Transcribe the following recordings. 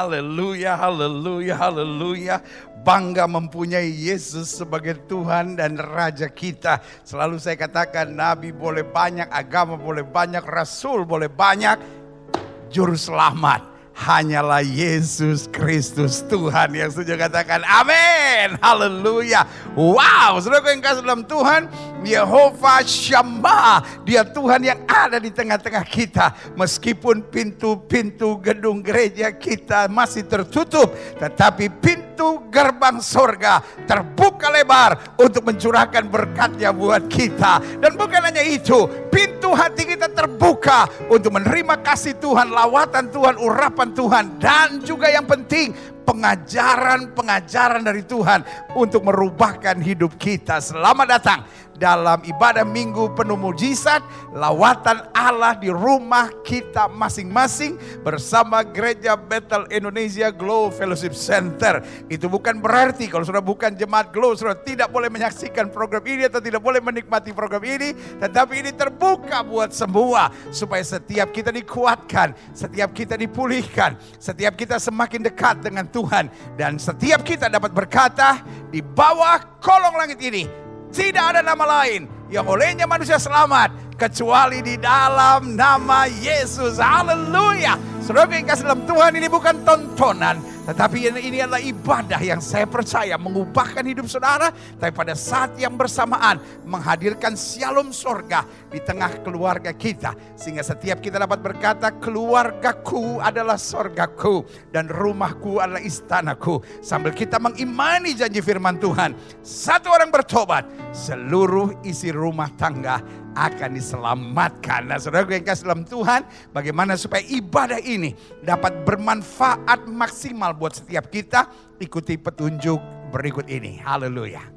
Haleluya, haleluya, haleluya. Bangga mempunyai Yesus sebagai Tuhan dan Raja kita. Selalu saya katakan, Nabi boleh banyak, agama boleh banyak, Rasul boleh banyak, Juru Selamat hanyalah Yesus Kristus Tuhan. Yang setuju katakan amin, haleluya. Wow, saudara yang kasih dalam Tuhan, Yehova Shammah, Dia Tuhan yang ada di tengah-tengah kita. Meskipun pintu-pintu gedung gereja kita masih tertutup, tetapi pintu gerbang sorga terbuka lebar untuk mencurahkan berkat-Nya buat kita. Dan bukan hanya itu, pintu hati kita terbuka untuk menerima kasih Tuhan, lawatan Tuhan, urapan Tuhan, dan juga yang penting pengajaran dari Tuhan untuk merubahkan hidup kita. Selamat datang dalam ibadah minggu penuh mujizat, lawatan Allah di rumah kita masing-masing bersama Gereja Bethel Indonesia Glow Fellowship Center. Itu bukan berarti kalau sudah bukan jemaat Glow, sudah tidak boleh menyaksikan program ini atau tidak boleh menikmati program ini. Tetapi ini terbuka buat semua, supaya setiap kita dikuatkan, setiap kita dipulihkan, setiap kita semakin dekat dengan Tuhan, dan setiap kita dapat berkata, di bawah kolong langit ini tidak ada nama lain yang olehnya manusia selamat kecuali di dalam nama Yesus. Haleluya. Saudara yang kasih dalam Tuhan, ini bukan tontonan, tetapi ini adalah ibadah yang saya percaya mengubahkan hidup saudara. Tapi pada saat yang bersamaan menghadirkan shalom sorga di tengah keluarga kita. Sehingga setiap kita dapat berkata, keluargaku adalah sorgaku dan rumahku adalah istanaku. Sambil kita mengimani janji firman Tuhan, satu orang bertobat, seluruh isi rumah tangga akan diselamatkan. Nah, saudara yang kasih dalam Tuhan, bagaimana supaya ibadah ini dapat bermanfaat maksimal buat setiap kita? Ikuti petunjuk berikut ini. Haleluya.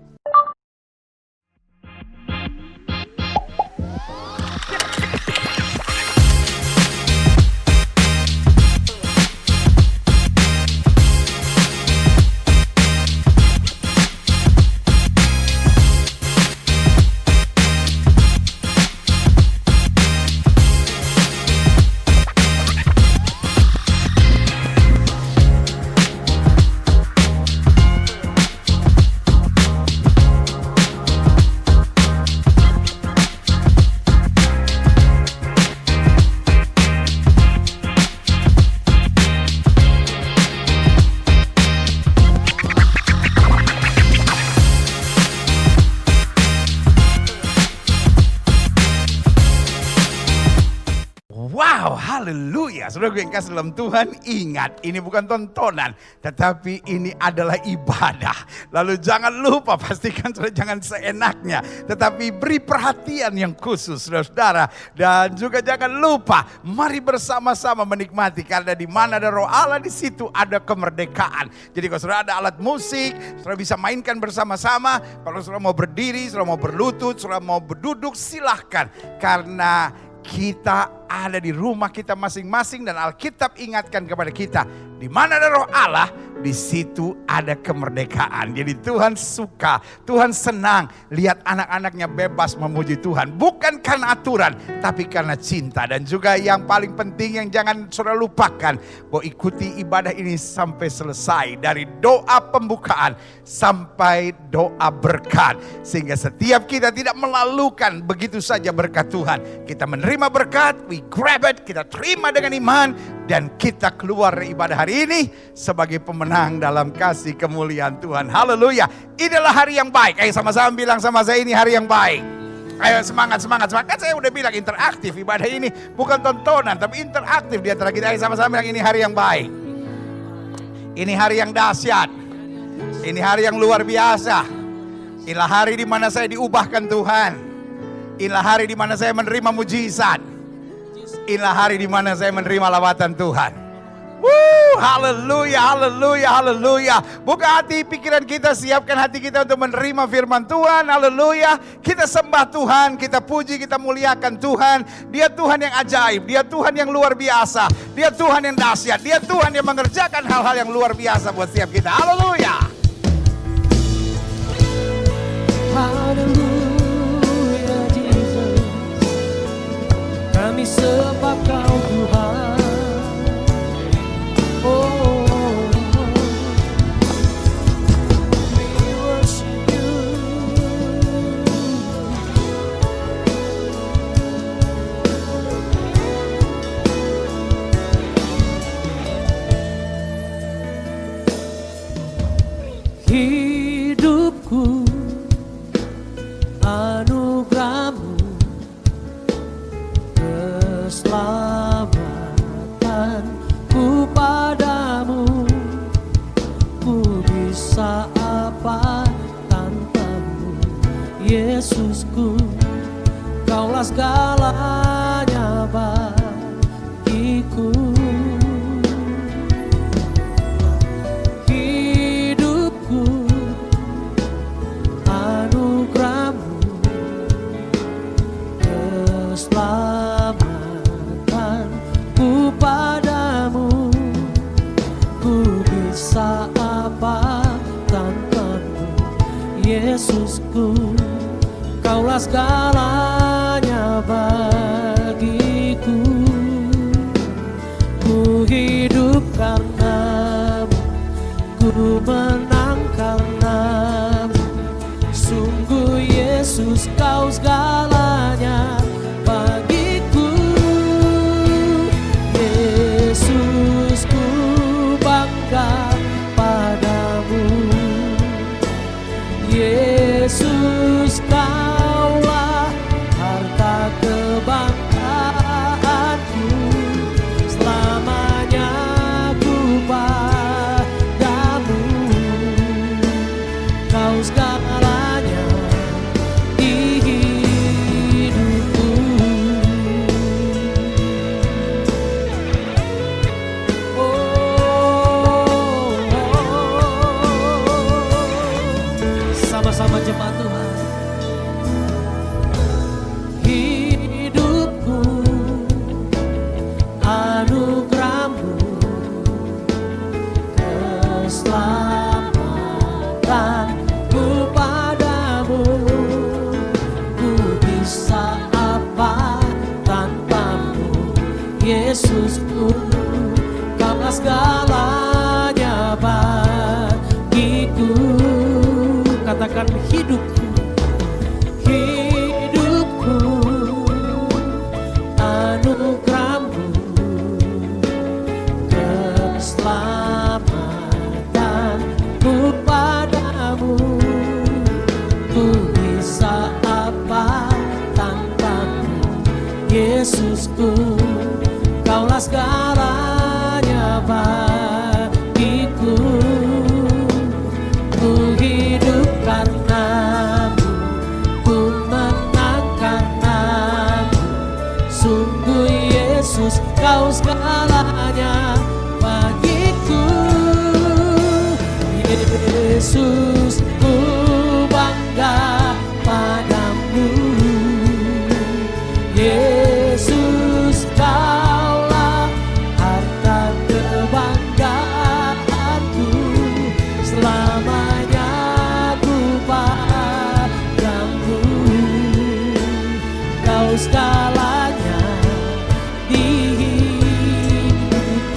Haleluya. Saudara yang kasih dalam Tuhan, ingat, ini bukan tontonan, tetapi ini adalah ibadah. Lalu jangan lupa, pastikan saudara jangan seenaknya, tetapi beri perhatian yang khusus saudara. Dan juga jangan lupa, mari bersama-sama menikmati, karena di mana ada Roh Allah, di situ ada kemerdekaan. Jadi kalau saudara ada alat musik, saudara bisa mainkan bersama-sama. Kalau saudara mau berdiri, saudara mau berlutut, saudara mau berduduk, silahkan. Karena kita ada di rumah kita masing-masing, dan Alkitab ingatkan kepada kita, di mana ada Roh Allah, di situ ada kemerdekaan. Jadi Tuhan suka, Tuhan senang lihat anak-anaknya bebas memuji Tuhan. Bukan karena aturan, tapi karena cinta. Dan juga yang paling penting yang jangan saudara lupakan, bahwa ikuti ibadah ini sampai selesai. Dari doa pembukaan sampai doa berkat. Sehingga setiap kita tidak melalukan begitu saja berkat Tuhan. Kita menerima berkat, we grab it, kita terima dengan iman, dan kita keluar dari ibadah hari ini sebagai pemenang dalam kasih kemuliaan Tuhan. Haleluya. Inilah hari yang baik. Ayo sama-sama bilang sama saya, ini hari yang baik. Ayo semangat. Kan saya udah bilang interaktif, ibadah ini bukan tontonan tapi interaktif di antara kita. Ayo sama-sama bilang ini hari yang baik. Ini hari yang dahsyat. Ini hari yang luar biasa. Inilah hari di mana saya diubahkan Tuhan. Inilah hari di mana saya menerima mujizat. Inilah hari di mana saya menerima lawatan Tuhan. Haleluya. Buka hati pikiran kita, siapkan hati kita untuk menerima firman Tuhan. Haleluya. Kita sembah Tuhan, kita puji, kita muliakan Tuhan. Dia Tuhan yang ajaib, Dia Tuhan yang luar biasa, Dia Tuhan yang dahsyat, Dia Tuhan yang mengerjakan hal-hal yang luar biasa buat setiap kita. Haleluya. Haleluya Jesus, kami sembah Kau Tuhan. Hidupku anugerah-Mu, keselamatanku padamu. Ku bisa apa tanpamu, Yesusku. Kaulah segalanya bagiku. Keselamatanku padamu. Ku bisa apa tanpamu, Yesusku. Kaulah segalanya bagiku. Ku hidup karena-Mu, ku menang karena-Mu. Sungguh Yesus, Kau segalanya bagiku. Yesus, ku bangga padamu. Yesus, Kaulah harta kebanggaanku. Selamanya ku padamu. Kau segalanya di hidupku. Sama-sama jemaat Tuhan. Hidupku anugerah-Mu, keselamatanku padamu. Ku bisa apa tanpamu, Yesusku. Kaulah segalanya bagiku. Katakan hidupku, hidupku anugerah-Mu, keselamatanku padamu. Ku bisa apa tanpamu, Yesusku. Kaulah segalanya bagiku. Ku hidup karena-Mu, ku menang karena-Mu. Sungguh Yesus, Kau segalanya bagiku. Yesus, ku bangga padamu. Yesus, Kaulah harta kebanggaanku. Selamanya ku padamu. Kau segalanya di hidupku.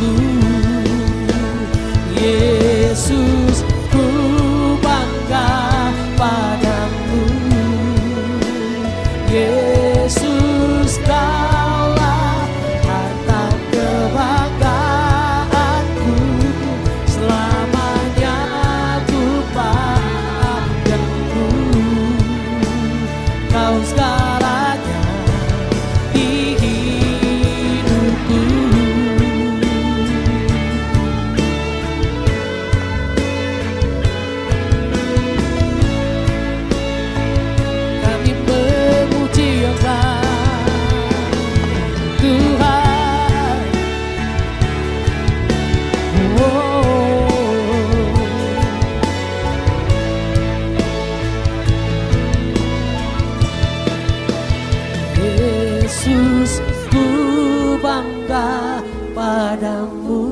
bangga padamu.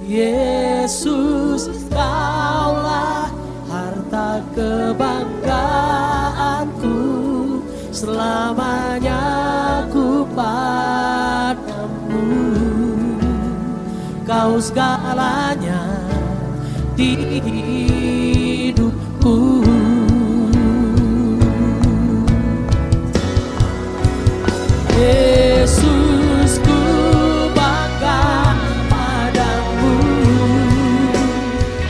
Yesus, Kaulah harta kebanggaanku, selamanya ku padamu. Kau segalanya di hidupku. Yesus, ku bangga padamu.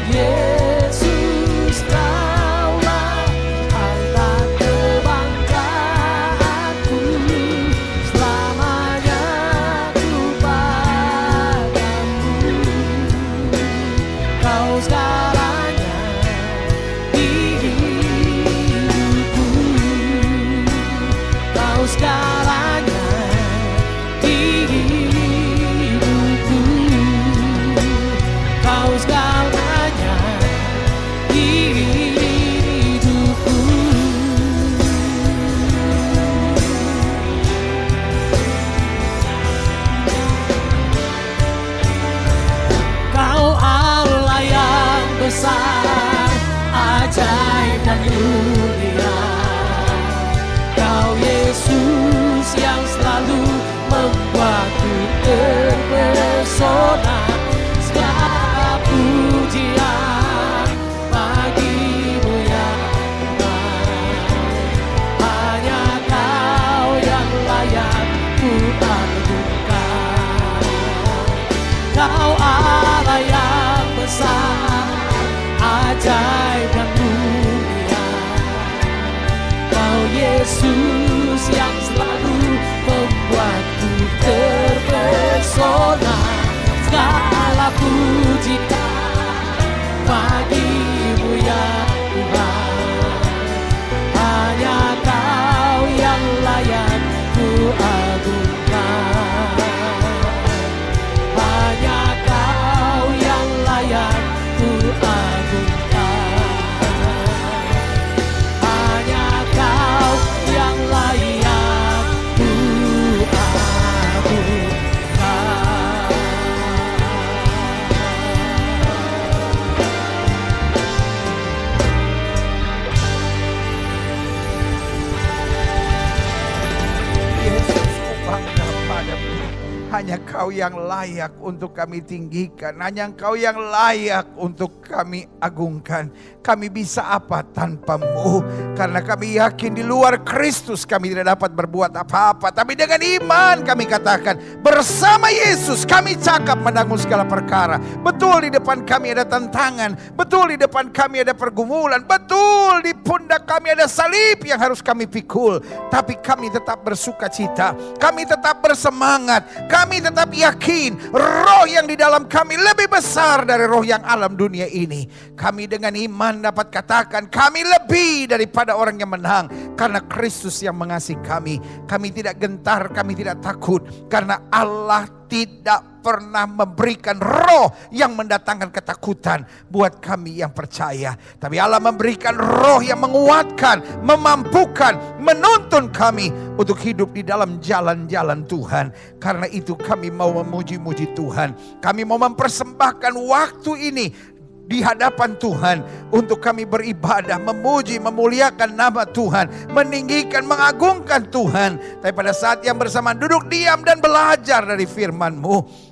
Yesus, Kaulah harta kebanggaanku, selamanya ku padamu. Kau segalanya di hidupku. Kau segalanya di hidupku. Kau segalanya di hidupku. Kau Allah yang besar, ajaib dan mulia. Kau Yesus yang selalu membuatku terpesona. Segala pujian bagimu ya Tuhan. Hanya Kau yang layak ku agungkan. Kau Allah yang besar, ajaib dan mulia. Kau Yesus yang selalu membuatku terpesona. Segala pujian bagimu ya Tuhan. Hanya Kau yang layak ku agungkan. Hanya Kau yang layak ku agungkan. Hanya Kau yang layak ku agungkan. Yesus, ku bangga padamu. Hanya Kau yang layak untuk kami tinggikan. Hanya Kau yang layak untuk kami agungkan. Kami bisa apa tanpa-Mu? Karena kami yakin di luar Kristus kami tidak dapat berbuat apa-apa. Tapi dengan iman kami katakan, bersama Yesus kami cakap menanggung segala perkara. Betul di depan kami ada tantangan. Betul di depan kami ada pergumulan. Betul di pundak kami ada salib yang harus kami pikul. Tapi kami tetap bersuka cita. Kami tetap bersemangat. Kami tetap yakin roh yang di dalam kami lebih besar dari roh yang alam dunia ini. Kami dengan iman dapat katakan kami lebih daripada orang yang menang. Karena Kristus yang mengasihi kami. Kami tidak gentar, kami tidak takut. Karena Allah tidak pernah memberikan roh yang mendatangkan ketakutan buat kami yang percaya. Tapi Allah memberikan roh yang menguatkan, memampukan, menuntun kami untuk hidup di dalam jalan-jalan Tuhan. Karena itu kami mau memuji-muji Tuhan. Kami mau mempersembahkan waktu ini di hadapan Tuhan untuk kami beribadah, memuji, memuliakan nama Tuhan, meninggikan, mengagungkan Tuhan. Tapi pada saat yang bersamaan duduk diam dan belajar dari firman-Mu,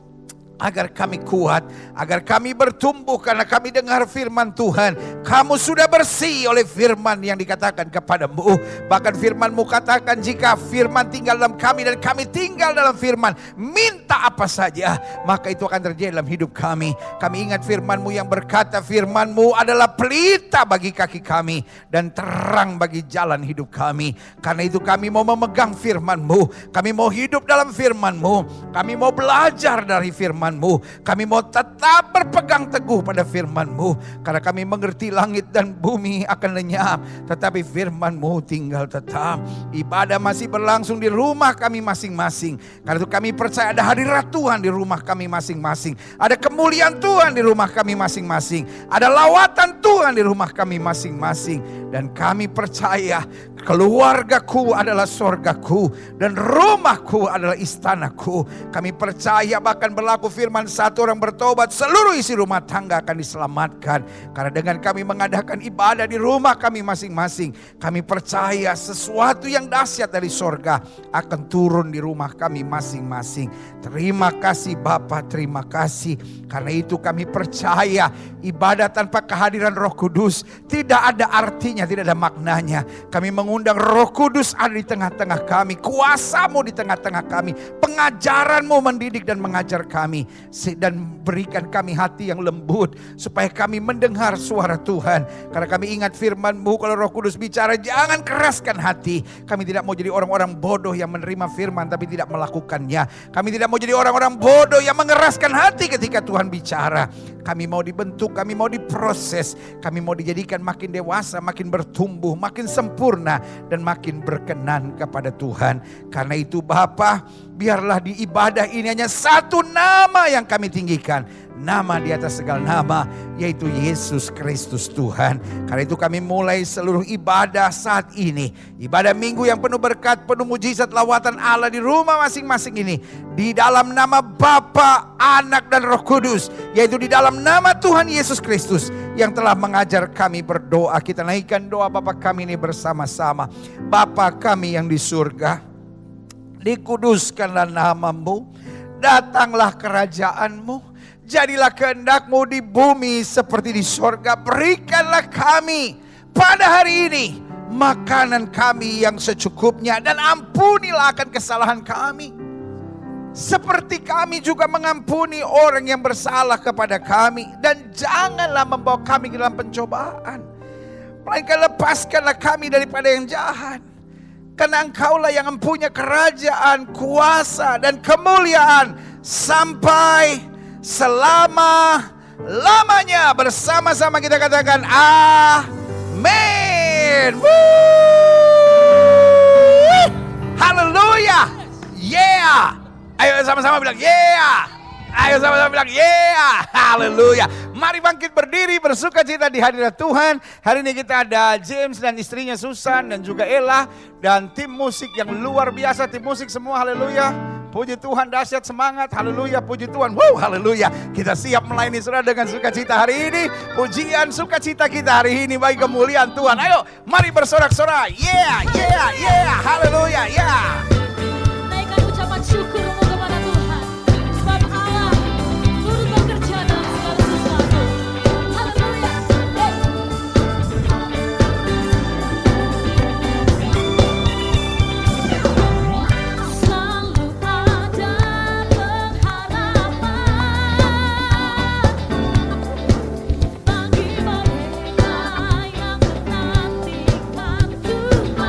agar kami kuat, agar kami bertumbuh karena kami dengar firman Tuhan. Kamu sudah bersih oleh firman yang dikatakan kepadamu. Bahkan firman-Mu katakan jika firman tinggal dalam kami dan kami tinggal dalam firman, minta apa saja maka itu akan terjadi dalam hidup kami. Kami ingat firman-Mu yang berkata, firman-Mu adalah pelita bagi kaki kami dan terang bagi jalan hidup kami. Karena itu kami mau memegang firman-Mu, kami mau hidup dalam firman-Mu. Kami mau belajar dari firman-Mu. Kami mau tetap berpegang teguh pada firman-Mu. Karena kami mengerti langit dan bumi akan lenyap, tetapi firman-Mu tinggal tetap. Ibadah masih berlangsung di rumah kami masing-masing. Karena itu kami percaya ada hadirat Tuhan di rumah kami masing-masing. Ada kemuliaan Tuhan di rumah kami masing-masing. Ada lawatan Tuhan di rumah kami masing-masing. Dan kami percaya keluargaku adalah sorgaku dan rumahku adalah istanaku. Kami percaya bahkan berlaku firman, satu orang bertobat, seluruh isi rumah tangga akan diselamatkan. Karena dengan kami mengadakan ibadah di rumah kami masing-masing, kami percaya sesuatu yang dahsyat dari sorga akan turun di rumah kami masing-masing. Terima kasih Bapa, terima kasih. Karena itu kami percaya ibadah tanpa kehadiran Roh Kudus tidak ada artinya, tidak ada maknanya. Kami mengundang Roh Kudus ada di tengah-tengah kami, kuasa-Mu di tengah-tengah kami, pengajaran-Mu mendidik dan mengajar kami, dan berikan kami hati yang lembut supaya kami mendengar suara Tuhan. Karena kami ingat firman-Mu, kalau Roh Kudus bicara jangan keraskan hati. Kami tidak mau jadi orang-orang bodoh yang menerima firman tapi tidak melakukannya. Kami tidak mau jadi orang-orang bodoh yang mengeraskan hati ketika Tuhan bicara. Kami mau dibentuk, kami mau diproses, kami mau dijadikan makin dewasa, makin bertumbuh, makin sempurna, dan makin berkenan kepada Tuhan. Karena itu Bapa, biarlah di ibadah ini hanya satu nama yang kami tinggikan. Nama di atas segala nama, yaitu Yesus Kristus Tuhan. Karena itu kami mulai seluruh ibadah saat ini. Ibadah minggu yang penuh berkat, penuh mujizat lawatan Allah di rumah masing-masing ini. Di dalam nama Bapa, Anak dan Roh Kudus. Yaitu di dalam nama Tuhan Yesus Kristus yang telah mengajar kami berdoa. Kita naikkan doa Bapa kami ini bersama-sama. Bapa kami yang di surga, dikuduskanlah nama-Mu, datanglah kerajaan-Mu. Jadilah kehendak-Mu di bumi seperti di sorga. Berikanlah kami pada hari ini makanan kami yang secukupnya. Dan ampunilah akan kesalahan kami, seperti kami juga mengampuni orang yang bersalah kepada kami. Dan janganlah membawa kami ke dalam pencobaan, melainkan lepaskanlah kami daripada yang jahat. Karena Engkaulah yang mempunyai kerajaan, kuasa, dan kemuliaan sampai selama-lamanya. Bersama-sama kita katakan amin. Haleluya. Yeah. Ayo sama-sama bilang yeah. Ayo sama-sama bilang yeah. Haleluya. Mari bangkit berdiri, bersuka cita di hadirat Tuhan. Hari ini kita ada James dan istrinya Susan dan juga Ella. Dan tim musik yang luar biasa, tim musik semua, haleluya. Puji Tuhan, dahsyat, semangat, haleluya, puji Tuhan, wow, haleluya. Kita siap melayani saudara dengan sukacita hari ini. Pujian sukacita kita hari ini bagi kemuliaan Tuhan. Ayo, mari bersorak-sorak, yeah, yeah, yeah, haleluya, yeah. Naikkan ucapan syukurmu kepada Tuhan, sebab Allah turut bekerja dalam segala sesuatu. Haleluya. Selalu ada pengharapan bagi mereka yang menantikan Tuhan.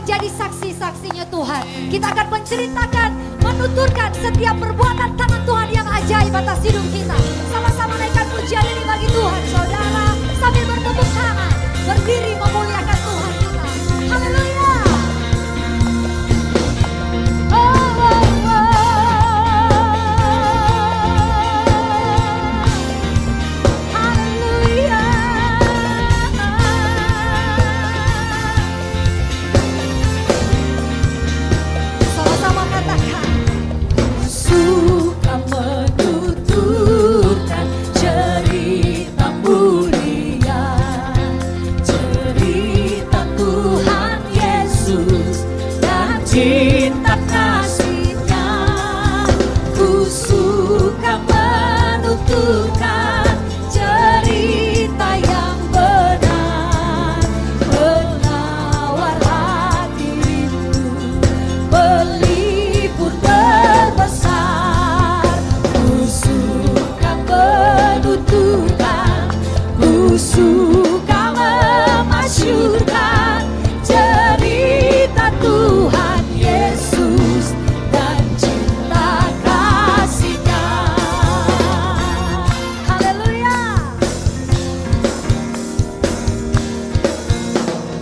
menjadi saksi-saksinya Tuhan. Kita akan menceritakan, menuturkan setiap perbuatan tangan Tuhan yang ajaib atas hidup kita. Sama-sama naikkan pujian ini bagi Tuhan, saudara, sambil bertepuk tangan, berdiri memuliakan Tuhan kita. Haleluya. Cinta kasih-Nya, ku suka menuturkan cerita yang benar, penawar hati rindu, pelipur terbesar. Ku suka menuturkan, ku suka memasyurkan cerita Tuhan Yesus dan cinta kasih-Nya. Haleluya.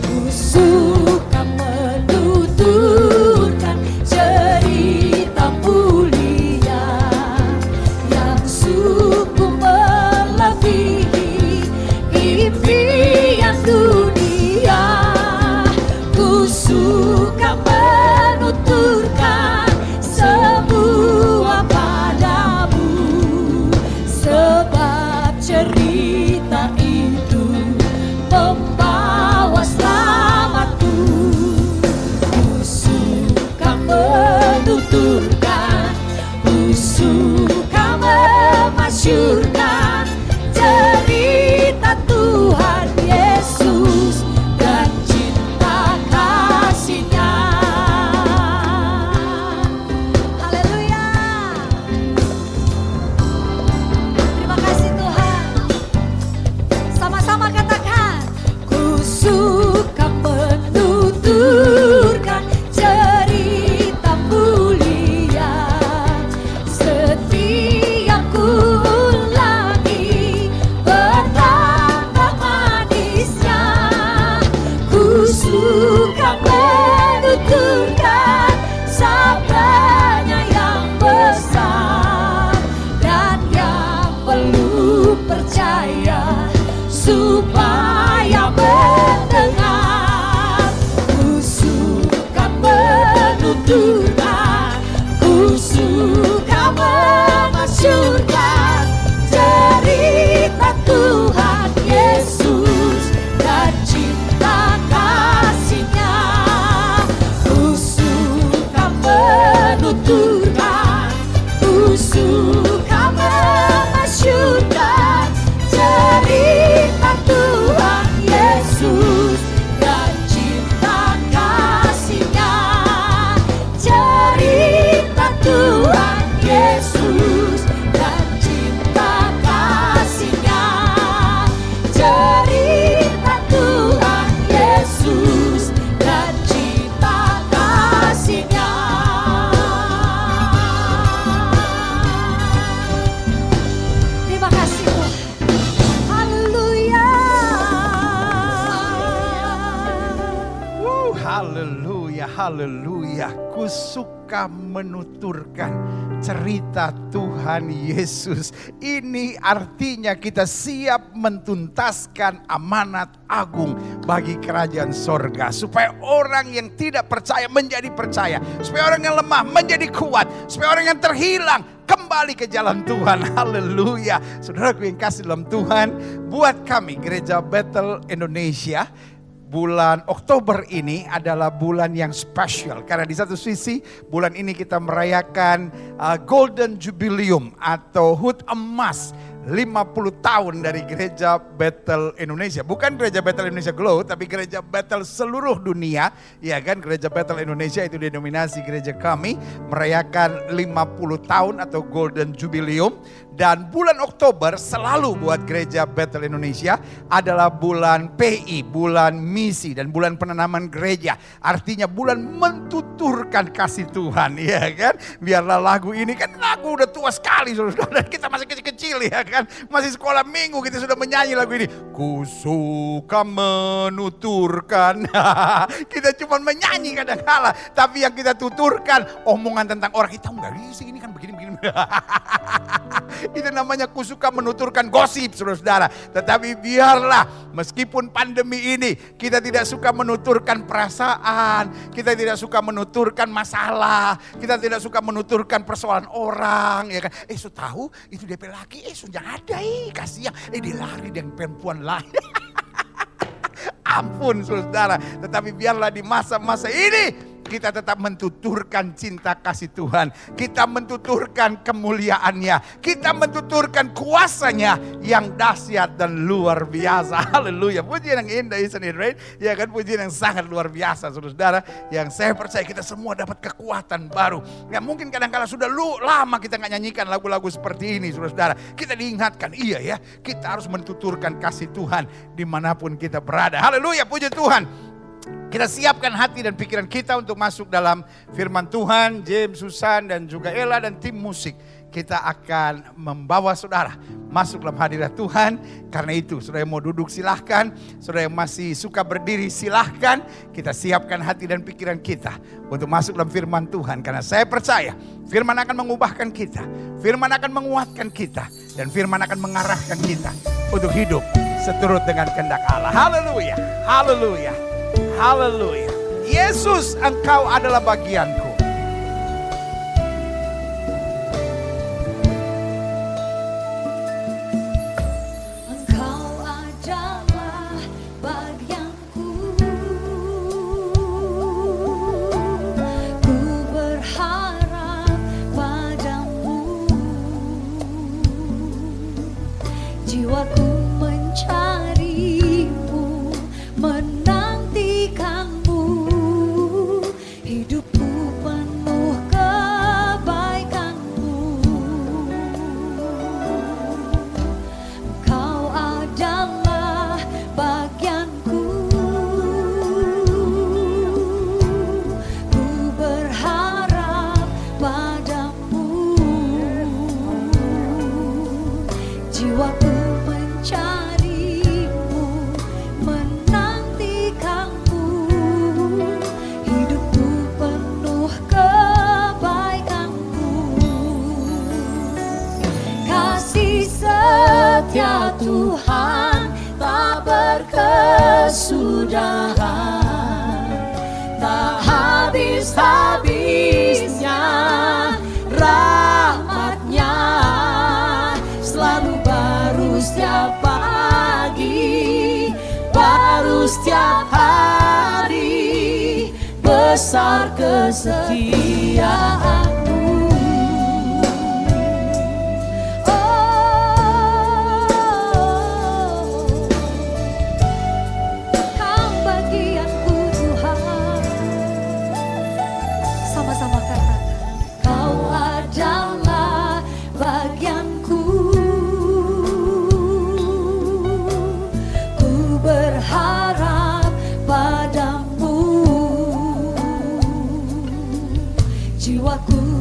Ku suka menuturkan cerita mulia yang sungguh melebihi impian dunia. Ku suka menuturkan semua padamu, sebab cerita itu membawa selamatku. Ku suka menuturkan, ku suka memasyurkan cerita Tuhan Yesus dan cinta kasih-Nya. Haleluya. Terima kasih Tuhan. Sama-sama katakan. Ku suka menuturkan cerita mulia, setiap ku ulangi betapa manisnya. Ku suka menuturkan sabdanya yang besar dan yang perlu percaya supaya mendengar. Ku suka menuturkan, ku suka memasyurkan cerita Tuhan Yesus dan cinta kasih-Nya. Ku suka menuturkan, ku suka memasyurkan cerita Tuhan Yesus dan cinta kasih-Nya. Cerita Tuhan Yesus dan cinta kasih-Nya. Cerita Tuhan Yesus dan cinta kasih-Nya. Terima kasih Tuhan. Haleluya. Haleluya, haleluya. Ku suka menuturkan cerita Tuhan Yesus. Ini artinya kita siap mentuntaskan amanat agung bagi kerajaan sorga. Supaya orang yang tidak percaya menjadi percaya. Supaya orang yang lemah menjadi kuat. Supaya orang yang terhilang kembali ke jalan Tuhan. Haleluya. Saudaraku yang kasih dalam Tuhan, buat kami Gereja Bethel Indonesia, bulan Oktober ini adalah bulan yang spesial. Karena di satu sisi bulan ini kita merayakan Golden Jubileum atau HUT emas 50 tahun dari Gereja Bethel Indonesia. Bukan Gereja Bethel Indonesia Glow, tapi Gereja Bethel seluruh dunia. Ya kan, Gereja Bethel Indonesia itu denominasi gereja kami merayakan 50 tahun atau Golden Jubileum. Dan bulan Oktober selalu buat Gereja Bethel Indonesia adalah bulan PI, bulan misi dan bulan penanaman gereja. Artinya bulan mentuturkan kasih Tuhan, ya kan? Biarlah lagu ini kan lagu udah tua sekali, saudara. Dan kita masih kecil-kecil, ya kan? Masih sekolah minggu kita sudah menyanyi lagu ini. Ku suka menuturkan. Kita cuma menyanyi kadang-kala, tapi yang kita tuturkan omongan tentang orang. Kita enggak sih, ini kan begini-begini. Itu namanya kusuka menuturkan gosip, saudara-saudara. Tetapi biarlah meskipun pandemi ini kita tidak suka menuturkan perasaan, kita tidak suka menuturkan masalah, kita tidak suka menuturkan persoalan orang, ya kan? So tahu itu DP laki, sudah ada, kasihan, dia lari dengan perempuan lain. Ampun, saudara. Tetapi biarlah di masa-masa ini kita tetap mentuturkan cinta kasih Tuhan. Kita mentuturkan kemuliaannya. Kita mentuturkan kuasanya yang dahsyat dan luar biasa. Haleluya. Pujian yang indah, isn't it, right? Ya kan, pujian yang sangat luar biasa, saudara. Yang saya percaya kita semua dapat kekuatan baru. Ya mungkin kadang-kadang sudah lama kita gak nyanyikan lagu-lagu seperti ini, saudara. Kita diingatkan, iya ya, kita harus mentuturkan kasih Tuhan dimanapun kita berada. Haleluya, puji Tuhan. Kita siapkan hati dan pikiran kita untuk masuk dalam firman Tuhan. James, Susan dan juga Ella dan tim musik, kita akan membawa saudara masuk dalam hadirat Tuhan. Karena itu, saudara yang mau duduk silahkan, saudara yang masih suka berdiri silahkan. Kita siapkan hati dan pikiran kita untuk masuk dalam firman Tuhan. Karena saya percaya firman akan mengubahkan kita, firman akan menguatkan kita, dan firman akan mengarahkan kita untuk hidup seturut dengan kehendak Allah. Haleluya, haleluya. Haleluya. Yesus, Engkau adalah bagianku. Engkau adalah bagianku. Ku berharap padamu. Jiwaku mencarimu, menantikanmu, hidupku penuh kebaikanmu. Engkau adalah bagianku. Ku berharap padamu. Jiwaku mencarimu, menantikanmu, hidupku penuh kebaikanmu. Kasih setia Tuhan tak berkesudahan, tak habis-habisnya rahmat-Nya, selalu baru setiap pagi, baru setiap hari, besar kesetiaan-Mu. Kau bagianku Tuhan. Sama-sama katakan, Kau adalah bagianku. Ku berharap padamu. Jiwaku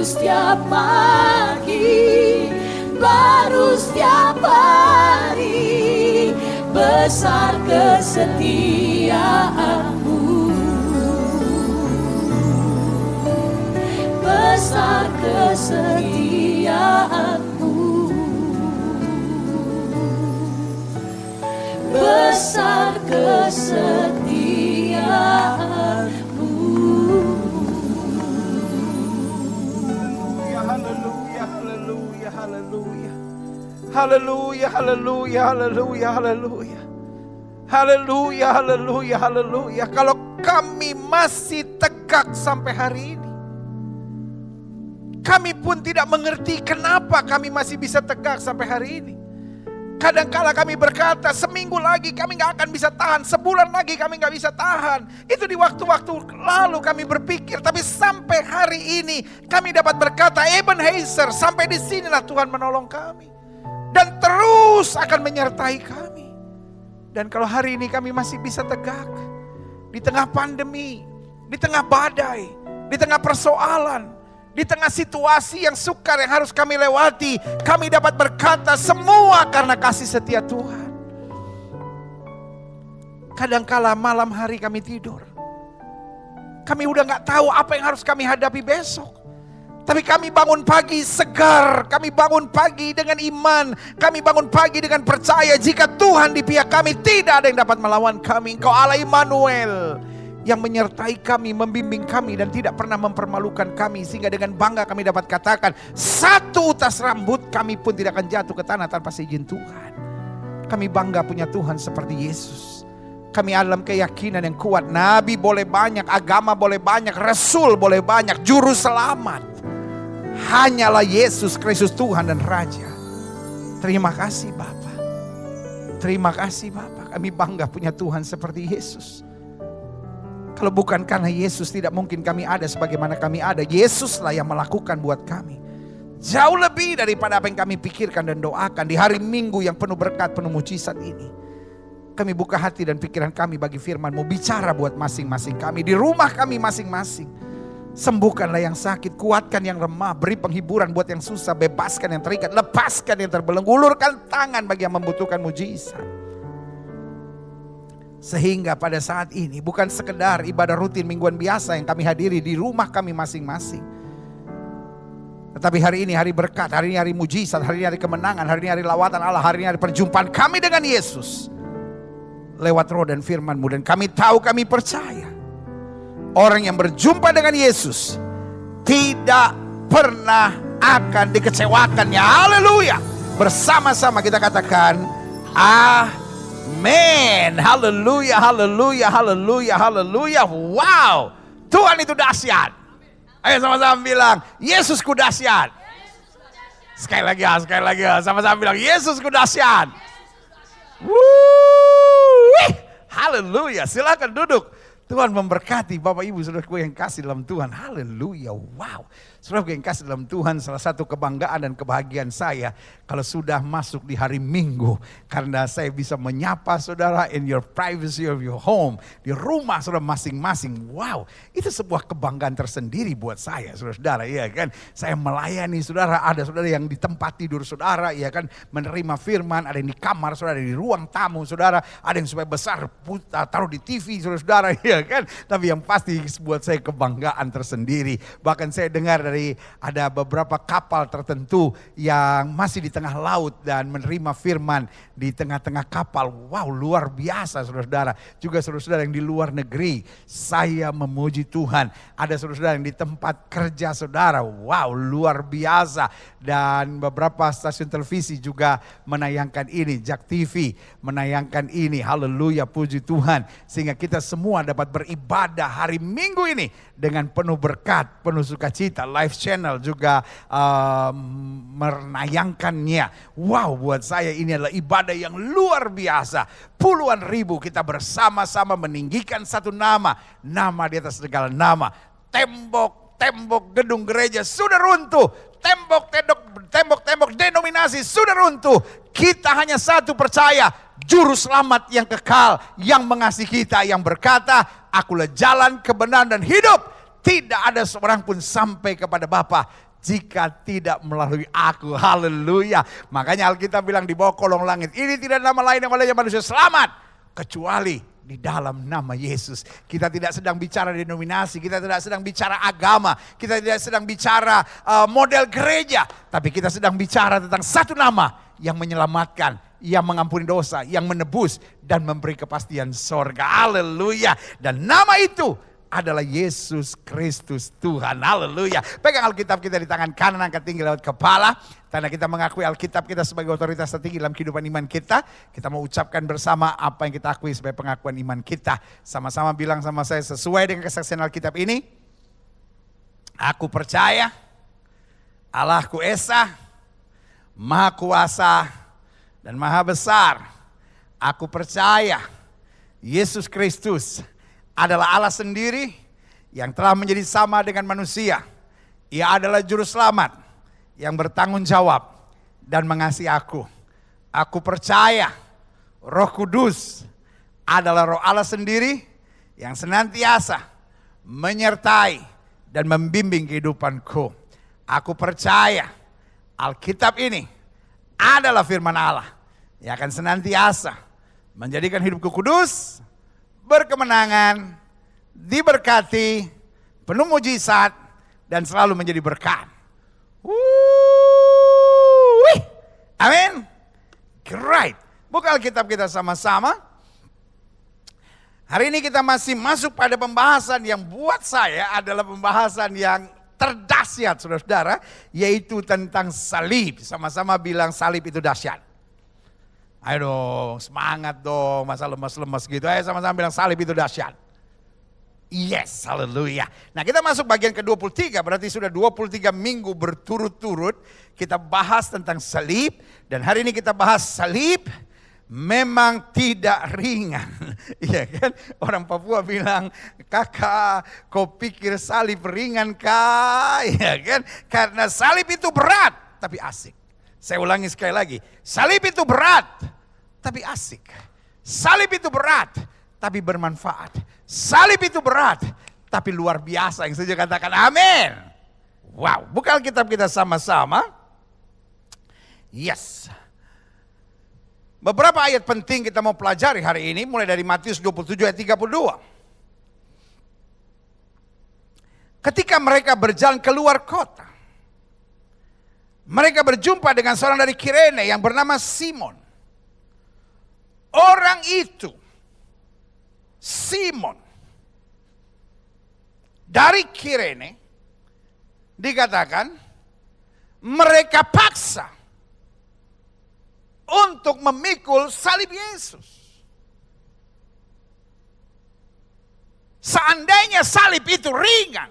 setiap pagi, baru setiap hari, besar kesetiaanmu, besar kesetiaanmu, besar kesetiaanmu. Haleluya, haleluya, haleluya. Haleluya, haleluya, haleluya, haleluya. Haleluya, haleluya, haleluya. Kalau kami masih tegak sampai hari ini, kami pun tidak mengerti kenapa kami masih bisa tegak sampai hari ini. Kadangkala kami berkata, seminggu lagi kami gak akan bisa tahan, sebulan lagi kami gak bisa tahan. Itu di waktu-waktu lalu kami berpikir, tapi sampai hari ini kami dapat berkata, Ebenezer, sampai di sinilah Tuhan menolong kami. Dan terus akan menyertai kami. Dan kalau hari ini kami masih bisa tegak, di tengah pandemi, di tengah badai, di tengah persoalan, di tengah situasi yang sukar yang harus kami lewati, kami dapat berkata semua karena kasih setia Tuhan. Kadangkala malam hari kami tidur, kami udah gak tahu apa yang harus kami hadapi besok. Tapi kami bangun pagi segar, kami bangun pagi dengan iman, kami bangun pagi dengan percaya jika Tuhan di pihak kami, tidak ada yang dapat melawan kami. Engkau Allah Immanuel, yang menyertai kami, membimbing kami, dan tidak pernah mempermalukan kami. Sehingga dengan bangga kami dapat katakan, satu utas rambut kami pun tidak akan jatuh ke tanah tanpa seizin Tuhan. Kami bangga punya Tuhan seperti Yesus. Kami dalam keyakinan yang kuat, nabi boleh banyak, agama boleh banyak, rasul boleh banyak, juru selamat hanyalah Yesus Kristus Tuhan dan Raja. Terima kasih Bapa. Terima kasih Bapa. Kami bangga punya Tuhan seperti Yesus. Kalau bukan karena Yesus, tidak mungkin kami ada sebagaimana kami ada. Yesuslah yang melakukan buat kami jauh lebih daripada apa yang kami pikirkan dan doakan. Di hari Minggu yang penuh berkat, penuh mujizat ini, kami buka hati dan pikiran kami bagi firman-Mu. Bicara buat masing-masing kami, di rumah kami masing-masing. Sembuhkanlah yang sakit, kuatkan yang lemah, beri penghiburan buat yang susah, bebaskan yang terikat, lepaskan yang terbelenggu, ulurkan tangan bagi yang membutuhkan mujizat. Sehingga pada saat ini bukan sekedar ibadah rutin mingguan biasa yang kami hadiri di rumah kami masing-masing. Tetapi hari ini hari berkat, hari ini hari mujizat, hari ini hari kemenangan, hari ini hari lawatan Allah, hari ini hari perjumpaan kami dengan Yesus. Lewat roh dan firman-Mu, dan kami tahu, kami percaya, orang yang berjumpa dengan Yesus tidak pernah akan dikecewakannya. Haleluya. Bersama-sama kita katakan, amin. Haleluya, haleluya, haleluya, haleluya. Wow, Tuhan itu dahsyat. Ayo sama-sama bilang, Yesusku dahsyat. Sekali lagi ya, sama-sama bilang, Yesusku dahsyat. Haleluya, silakan duduk. Tuhan memberkati Bapak Ibu saudaraku yang kasih dalam Tuhan. Haleluya. Wow. Saudaraku yang kasih dalam Tuhan, salah satu kebanggaan dan kebahagiaan saya kalau sudah masuk di hari Minggu, karena saya bisa menyapa saudara in your privacy of your home, di rumah saudara masing-masing. Wow, itu sebuah kebanggaan tersendiri buat saya, saudara-saudara, ya kan. Saya melayani saudara, ada saudara yang di tempat tidur saudara, ya kan, menerima firman, ada yang di kamar saudara, di ruang tamu saudara, ada yang supaya besar taruh di TV saudara-saudara, ya kan. Tapi yang pasti buat saya kebanggaan tersendiri. Bahkan saya dengar dari ada beberapa kapal tertentu yang masih di tengah laut dan menerima firman di tengah-tengah kapal. Wow, luar biasa saudara-saudara. Juga saudara-saudara yang di luar negeri, saya memuji Tuhan. Ada saudara-saudara yang di tempat kerja saudara. Wow, luar biasa. Dan beberapa stasiun televisi juga menayangkan ini, Jak TV menayangkan ini. Haleluya, puji Tuhan. Sehingga kita semua dapat beribadah hari Minggu ini dengan penuh berkat, penuh sukacita. Live Channel juga menayangkannya. Wow, buat saya ini adalah ibadah yang luar biasa. Puluhan ribu kita bersama-sama meninggikan satu nama, nama di atas segala nama. Tembok gedung gereja sudah runtuh, tembok denominasi sudah runtuh. Kita hanya satu percaya, juru selamat yang kekal, yang mengasihi kita, yang berkata, akulah jalan, kebenaran dan hidup. Tidak ada seorang pun sampai kepada Bapa jika tidak melalui aku. Haleluya. Makanya Alkitab bilang di bawah kolong langit ini tidak ada nama lain yang olehnya manusia selamat kecuali di dalam nama Yesus. Kita tidak sedang bicara denominasi, kita tidak sedang bicara agama, kita tidak sedang bicara model gereja, tapi kita sedang bicara tentang satu nama yang menyelamatkan, yang mengampuni dosa, yang menebus dan memberi kepastian sorga. Haleluya. Dan nama itu adalah Yesus Kristus Tuhan. Haleluya. Pegang Alkitab kita di tangan kanan, angkat tinggi lewat kepala. Tanda kita mengakui Alkitab kita sebagai otoritas tertinggi dalam kehidupan iman kita. Kita mau ucapkan bersama apa yang kita akui sebagai pengakuan iman kita. Sama-sama bilang sama saya sesuai dengan kesaksian Alkitab ini. Aku percaya Allahku Esa, Maha Kuasa dan Maha Besar. Aku percaya Yesus Kristus adalah Allah sendiri yang telah menjadi sama dengan manusia. Ia adalah juru selamat yang bertanggung jawab dan mengasihi aku. Aku percaya Roh Kudus adalah Roh Allah sendiri yang senantiasa menyertai dan membimbing kehidupanku. Aku percaya Alkitab ini adalah firman Allah yang akan senantiasa menjadikan hidupku kudus, berkemenangan, diberkati, penuh mujizat, dan selalu menjadi berkat. Amin. Great. Buka Alkitab kita sama-sama. Hari ini kita masih masuk pada pembahasan yang buat saya adalah pembahasan yang terdahsyat, saudara-saudara, yaitu tentang salib. Sama-sama bilang salib itu dahsyat. Ayo dong, semangat dong, masa lemas-lemas gitu. Ayo sama-sama bilang salib itu dahsyat. Yes, haleluya. Nah, kita masuk bagian ke-23, berarti sudah 23 minggu berturut-turut kita bahas tentang salib. Dan hari ini kita bahas salib memang tidak ringan. Iya kan? Orang Papua bilang, kakak kau pikir salib ringan kah? Iya kan? Karena salib itu berat, tapi asik. Saya ulangi sekali lagi, salib itu berat, tapi asik. Salib itu berat, tapi bermanfaat. Salib itu berat, tapi luar biasa. Yang saja katakan amin. Wow, buka Alkitab kita sama-sama. Yes. Beberapa ayat penting kita mau pelajari hari ini, mulai dari Matius 27 ayat 32. Ketika mereka berjalan keluar kota, mereka berjumpa dengan seorang dari Kirene yang bernama Simon. Orang itu, Simon, dari Kirene, dikatakan mereka paksa untuk memikul salib Yesus. Seandainya salib itu ringan,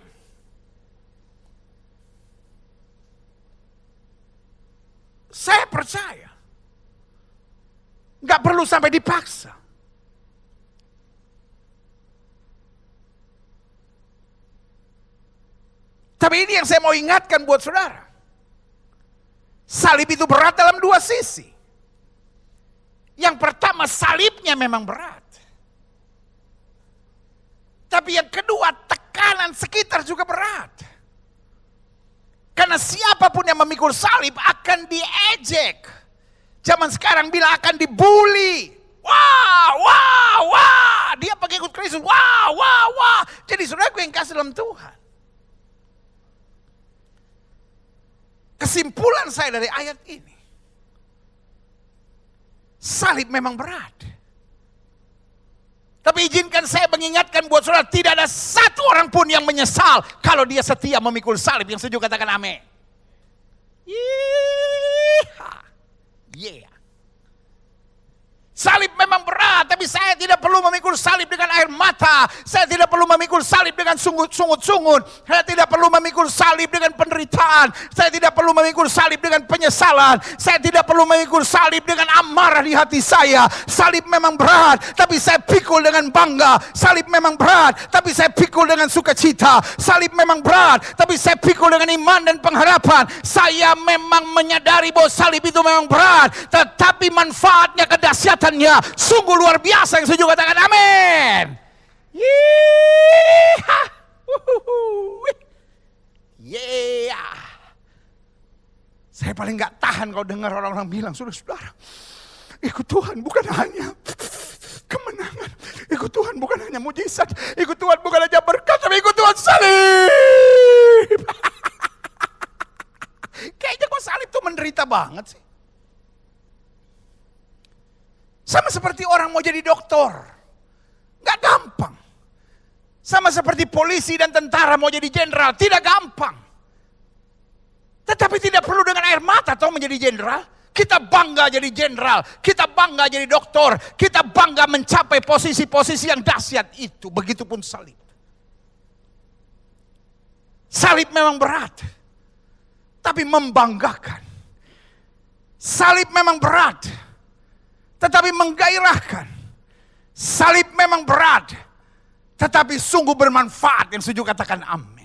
saya percaya nggak perlu sampai dipaksa. Tapi ini yang saya mau ingatkan buat saudara. Salib itu berat dalam dua sisi. Yang pertama, salibnya memang berat. Tapi yang kedua, tekanan sekitar juga berat. Karena siapapun yang memikul salib akan diejek. Zaman sekarang bila akan dibully. Wah, wah, wah. Dia pakai ikut Kristus. Wah, wah, wah. Jadi saudaraku yang kasih dalam Tuhan. Kesimpulan saya dari ayat ini. Salib memang berat. Tapi izinkan saya mengingatkan buat saudara, tidak ada satu orang pun yang menyesal kalau dia setia memikul salib. Yang setuju katakan amin. Yeah. Salib memang berat, tapi saya tidak perlu memikul salib dengan air mata. Saya tidak perlu memikul salib dengan sungut-sungut. Saya tidak perlu memikul salib dengan penderitaan. Saya tidak perlu memikul salib dengan penyesalan. Saya tidak perlu memikul salib dengan amarah di hati saya. Salib memang berat, tapi saya pikul dengan bangga. Salib memang berat, tapi saya pikul dengan sukacita. Salib memang berat, tapi saya pikul dengan iman dan pengharapan. Saya memang menyadari bahwa salib itu memang berat, tetapi manfaatnya, kedahsyatan sungguh luar biasa. Yang setuju katakan amin. Yeah. Saya paling gak tahan kalau dengar orang-orang bilang, saudara-saudara, ikut Tuhan bukan hanya kemenangan, ikut Tuhan bukan hanya mujizat, ikut Tuhan bukan hanya berkat, tapi ikut Tuhan salib. Kayaknya kok salib tuh menderita banget sih. Sama seperti orang mau jadi dokter, gak gampang. Sama seperti polisi dan tentara mau jadi jenderal, tidak gampang. Tetapi tidak perlu dengan air mata atau menjadi jenderal. Kita bangga jadi jenderal, kita bangga jadi doktor, kita bangga mencapai posisi-posisi yang dahsyat itu. Begitupun salib. Salib memang berat, tapi membanggakan. Salib memang berat, tetapi menggairahkan. Salib memang berat, tetapi sungguh bermanfaat. Yang setuju katakan amin.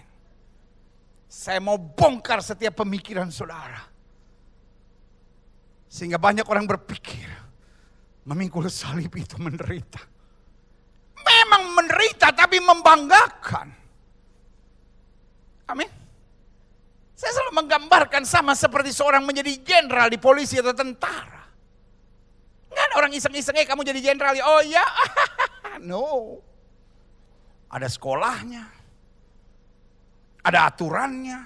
Saya mau bongkar setiap pemikiran saudara. Sehingga banyak orang berpikir, memikul salib itu menderita. Memang menderita tapi membanggakan. Amin. Saya selalu menggambarkan sama seperti seorang menjadi jenderal di polisi atau tentara. Nggak ada orang iseng-iseng, kamu jadi jenderal ya? Oh ya, no. Ada sekolahnya, ada aturannya,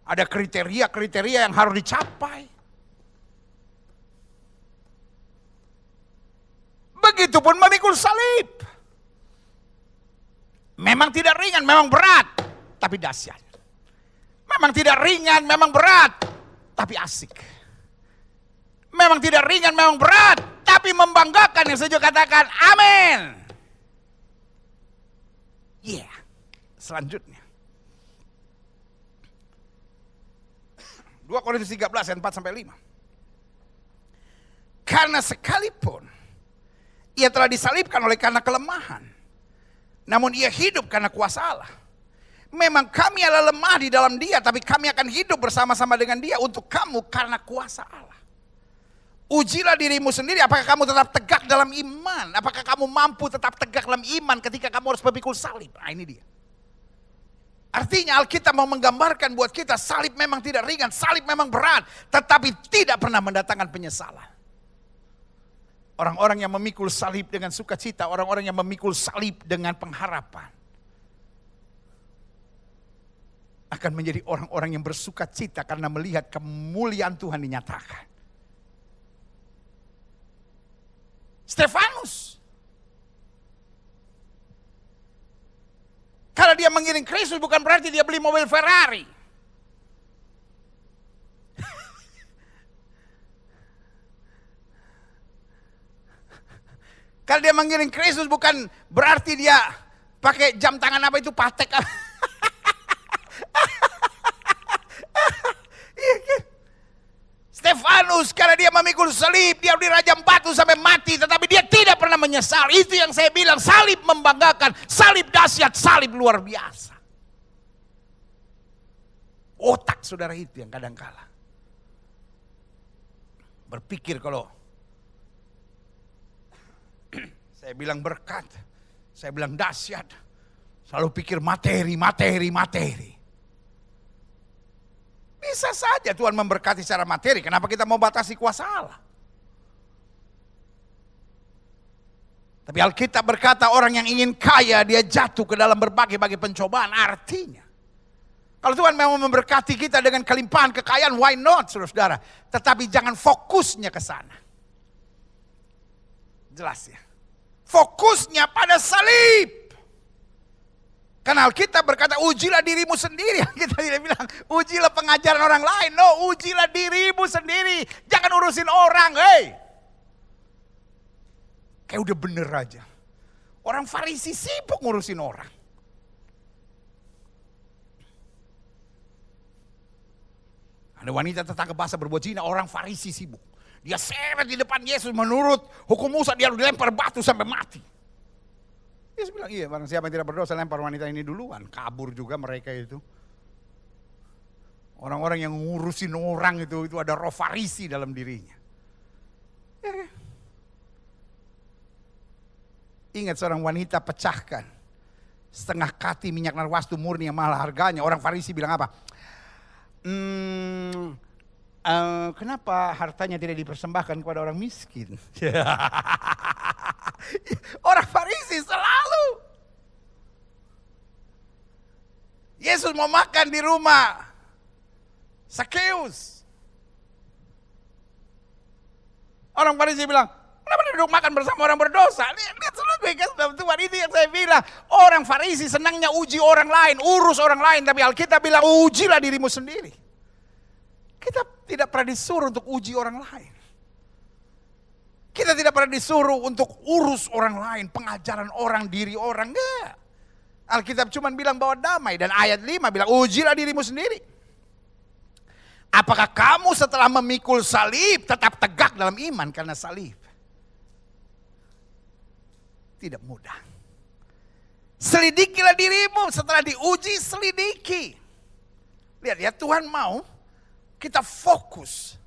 ada kriteria-kriteria yang harus dicapai. Begitupun memikul salib. Memang tidak ringan, memang berat, tapi dahsyat. Memang tidak ringan, memang berat, tapi asik. Memang tidak ringan, memang berat, tapi membanggakan. Yang setuju katakan amin. Yeah. Selanjutnya 2 Korintus 13 ayat 4-5. Karena sekalipun ia telah disalibkan oleh karena kelemahan, namun ia hidup karena kuasa Allah. Memang kami adalah lemah di dalam dia, tapi kami akan hidup bersama-sama dengan dia untuk kamu karena kuasa Allah. Ujilah dirimu sendiri, apakah kamu tetap tegak dalam iman? Apakah kamu mampu tetap tegak dalam iman ketika kamu harus memikul salib? Nah ini dia. Artinya Alkitab mau menggambarkan buat kita, salib memang tidak ringan, salib memang berat, tetapi tidak pernah mendatangkan penyesalan. Orang-orang yang memikul salib dengan sukacita, orang-orang yang memikul salib dengan pengharapan, akan menjadi orang-orang yang bersukacita karena melihat kemuliaan Tuhan dinyatakan. Stefanus, kalau dia mengiring Kristus bukan berarti dia beli mobil Ferrari. Kalau dia mengiring Kristus bukan berarti dia pakai jam tangan apa itu, Patek. Stefanus, karena dia memikul salib, dia dirajam batu sampai mati, tetapi dia tidak pernah menyesal. Itu yang saya bilang, salib membanggakan, salib dahsyat, salib luar biasa. Otak saudara itu yang kadang-kala berpikir kalau saya bilang berkat, saya bilang dahsyat, selalu pikir materi. Bisa saja Tuhan memberkati secara materi, kenapa kita mau batasi kuasa Allah? Tapi Alkitab berkata orang yang ingin kaya dia jatuh ke dalam berbagai-bagai pencobaan. Artinya, kalau Tuhan mau memberkati kita dengan kelimpahan kekayaan, why not saudara-saudara? Tetapi jangan fokusnya ke sana. Jelas ya? Fokusnya pada salib. Karena Alkitab berkata, ujilah dirimu sendiri. Kita tidak bilang, ujilah pengajaran orang lain. No, ujilah dirimu sendiri. Jangan urusin orang, hey. Kayak udah bener aja. Orang Farisi sibuk ngurusin orang. Ada wanita tetangga basah berbuat zina, orang Farisi sibuk. Dia seret di depan Yesus, menurut hukum Musa dia harus dilempar batu sampai mati. Yesus bilang, iya, barang siapa yang tidak berdosa lempar wanita ini duluan. Kabur juga mereka itu. Orang-orang yang ngurusin orang itu ada roh Farisi dalam dirinya. Ya. Ingat seorang wanita pecahkan setengah kati minyak narwastu murni yang mahal harganya. Orang Farisi bilang apa? kenapa hartanya tidak dipersembahkan kepada orang miskin? Orang Farisi selalu. Yesus mau makan di rumah Sakeus. Orang Farisi bilang, kenapa dia duduk makan bersama orang berdosa? Lihat Tuhan, itu yang saya bilang. Orang Farisi senangnya uji orang lain, urus orang lain. Tapi Alkitab bilang, ujilah dirimu sendiri. Kita tidak pernah disuruh untuk uji orang lain. Kita tidak pernah disuruh untuk urus orang lain, pengajaran orang, diri orang. Enggak. Alkitab cuma bilang bawa damai. Dan ayat 5 bilang, ujilah dirimu sendiri. Apakah kamu setelah memikul salib tetap tegak dalam iman karena salib? Tidak mudah. Selidikilah dirimu, setelah diuji selidiki. Lihat ya, Tuhan mau kita fokus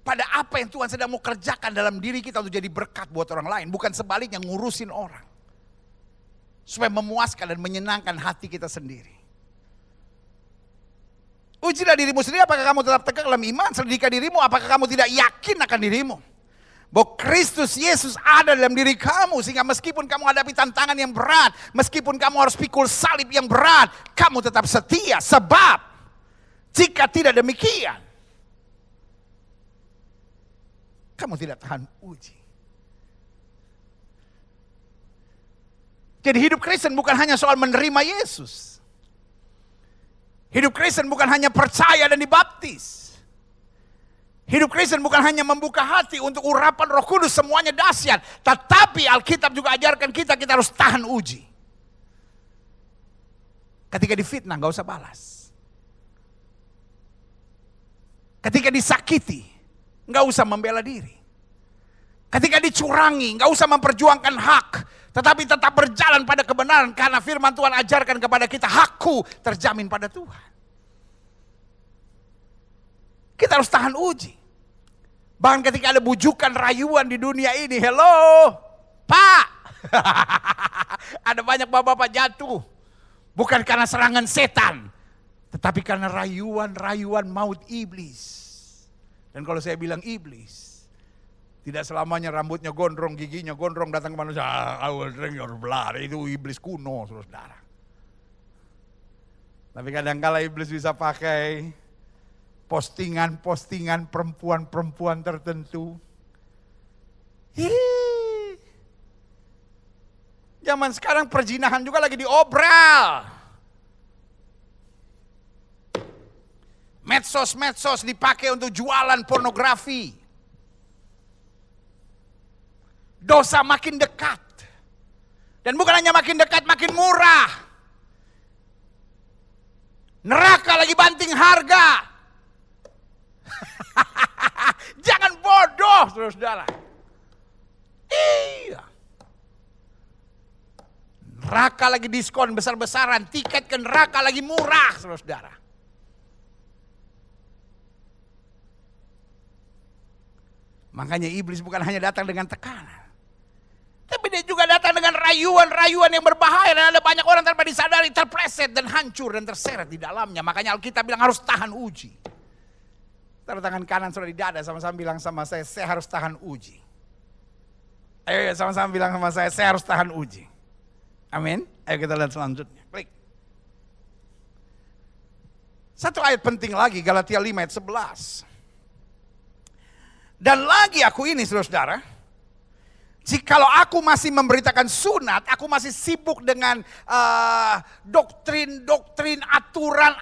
pada apa yang Tuhan sedang mau kerjakan dalam diri kita untuk jadi berkat buat orang lain. Bukan sebaliknya ngurusin orang. Supaya memuaskan dan menyenangkan hati kita sendiri. Ujilah dirimu sendiri, apakah kamu tetap tegak dalam iman? Selidikilah dirimu, apakah kamu tidak yakin akan dirimu? Bahwa Kristus Yesus ada dalam diri kamu. Sehingga meskipun kamu hadapi tantangan yang berat, meskipun kamu harus pikul salib yang berat, kamu tetap setia. Sebab jika tidak demikian, kamu tidak tahan uji. Jadi hidup Kristen bukan hanya soal menerima Yesus. Hidup Kristen bukan hanya percaya dan dibaptis. Hidup Kristen bukan hanya membuka hati untuk urapan Roh Kudus, semuanya dahsyat. Tetapi Alkitab juga ajarkan kita harus tahan uji. Ketika difitnah gak usah balas. Ketika disakiti gak usah membela diri. Ketika dicurangi gak usah memperjuangkan hak. Tetapi tetap berjalan pada kebenaran. Karena firman Tuhan ajarkan kepada kita, hakku terjamin pada Tuhan. Kita harus tahan uji. Bahkan ketika ada bujukan, rayuan di dunia ini. Hello, Pak. Ada banyak bapak-bapak jatuh. Bukan karena serangan setan. Tetapi karena rayuan maut iblis. Dan kalau saya bilang iblis, tidak selamanya rambutnya gondrong, giginya gondrong, datang ke manusia. I will drink your blood. Itu iblis kuno, saudara. Tapi kadang-kala iblis bisa pakai postingan-postingan perempuan-perempuan tertentu. Zaman sekarang perzinahan juga lagi diobral. Medsos dipakai untuk jualan pornografi. Dosa makin dekat. Dan bukan hanya makin dekat, makin murah. Neraka lagi banting harga. Jangan bodoh, saudara. Iya. Neraka lagi diskon besar-besaran. Tiket ke neraka lagi murah, saudara. Makanya iblis bukan hanya datang dengan tekanan. Tapi dia juga datang dengan rayuan-rayuan yang berbahaya. Dan ada banyak orang tanpa disadari terpleset dan hancur dan terseret di dalamnya. Makanya Alkitab bilang harus tahan uji. Taruh tangan kanan saudara di dada, sama-sama bilang sama saya harus tahan uji. Ayo sama-sama bilang sama saya harus tahan uji. Amin. Ayo kita lihat selanjutnya. Klik. Satu ayat penting lagi, Galatia 5 ayat 11. Dan lagi aku ini saudara, jikalau aku masih memberitakan sunat, aku masih sibuk dengan doktrin,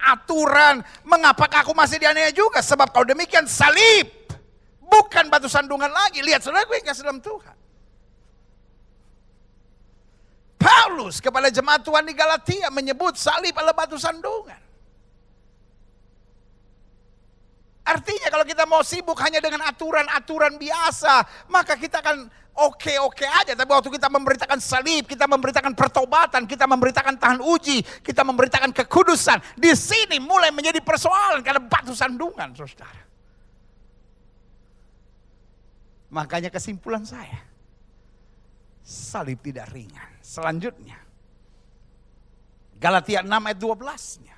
aturan. Mengapakah aku masih dianiaya juga? Sebab kalau demikian salib bukan batu sandungan lagi. Lihat saudara, gue kasih dalam Tuhan. Paulus kepada jemaat Tuhan di Galatia menyebut salib adalah batu sandungan. Artinya kalau kita mau sibuk hanya dengan aturan-aturan biasa, maka kita akan oke-oke aja. Tapi waktu kita memberitakan salib, kita memberitakan pertobatan, kita memberitakan tahan uji, kita memberitakan kekudusan, di sini mulai menjadi persoalan karena batu sandungan, saudara. Makanya kesimpulan saya, salib tidak ringan. Selanjutnya, Galatia 6 ayat 12-nya.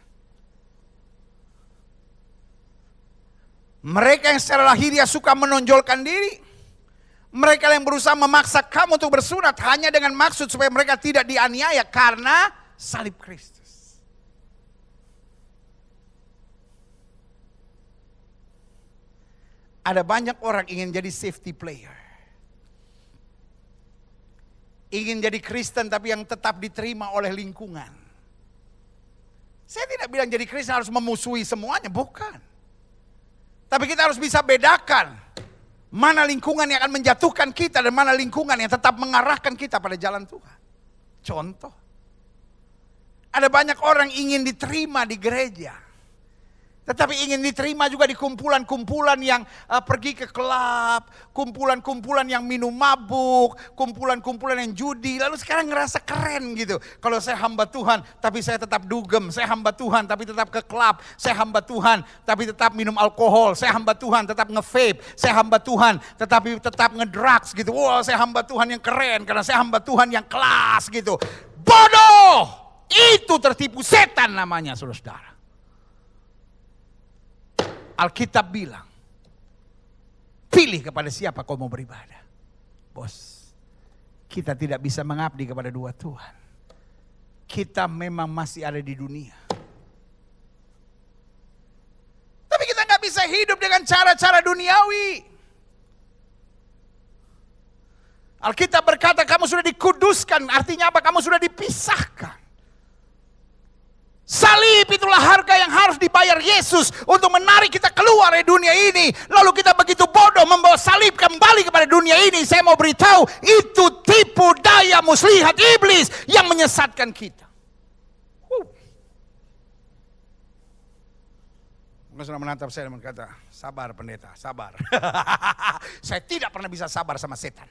Mereka yang secara lahiriah suka menonjolkan diri. Mereka yang berusaha memaksa kamu untuk bersunat hanya dengan maksud supaya mereka tidak dianiaya karena salib Kristus. Ada banyak orang ingin jadi safety player. Ingin jadi Kristen tapi yang tetap diterima oleh lingkungan. Saya tidak bilang jadi Kristen harus memusuhi semuanya, bukan. Tapi kita harus bisa bedakan mana lingkungan yang akan menjatuhkan kita dan mana lingkungan yang tetap mengarahkan kita pada jalan Tuhan. Contoh, ada banyak orang ingin diterima di gereja, tetapi ingin diterima juga di kumpulan-kumpulan yang pergi ke klub, kumpulan-kumpulan yang minum mabuk, kumpulan-kumpulan yang judi. Lalu sekarang ngerasa keren gitu. Kalau saya hamba Tuhan, tapi saya tetap dugem. Saya hamba Tuhan, tapi tetap ke klub. Saya hamba Tuhan, tapi tetap minum alkohol. Saya hamba Tuhan, tetap nge-vape. Saya hamba Tuhan, tetapi tetap ngedrugs gitu. Wah, saya hamba Tuhan yang keren, karena saya hamba Tuhan yang kelas gitu. Bodoh! Itu tertipu setan namanya, saudara-saudara. Alkitab bilang, pilih kepada siapa kau mau beribadah. Bos, kita tidak bisa mengabdi kepada dua Tuhan. Kita memang masih ada di dunia. Tapi kita gak bisa hidup dengan cara-cara duniawi. Alkitab berkata kamu sudah dikuduskan, artinya apa? Kamu sudah dipisahkan. Salib itulah harga yang harus dibayar Yesus untuk menarik kita keluar dari dunia ini. Lalu kita begitu bodoh membawa salib kembali kepada dunia ini. Saya mau beritahu, itu tipu daya muslihat iblis yang menyesatkan kita. Mungkin sudah menatap saya dan berkata, sabar pendeta, sabar. Saya tidak pernah bisa sabar sama setan.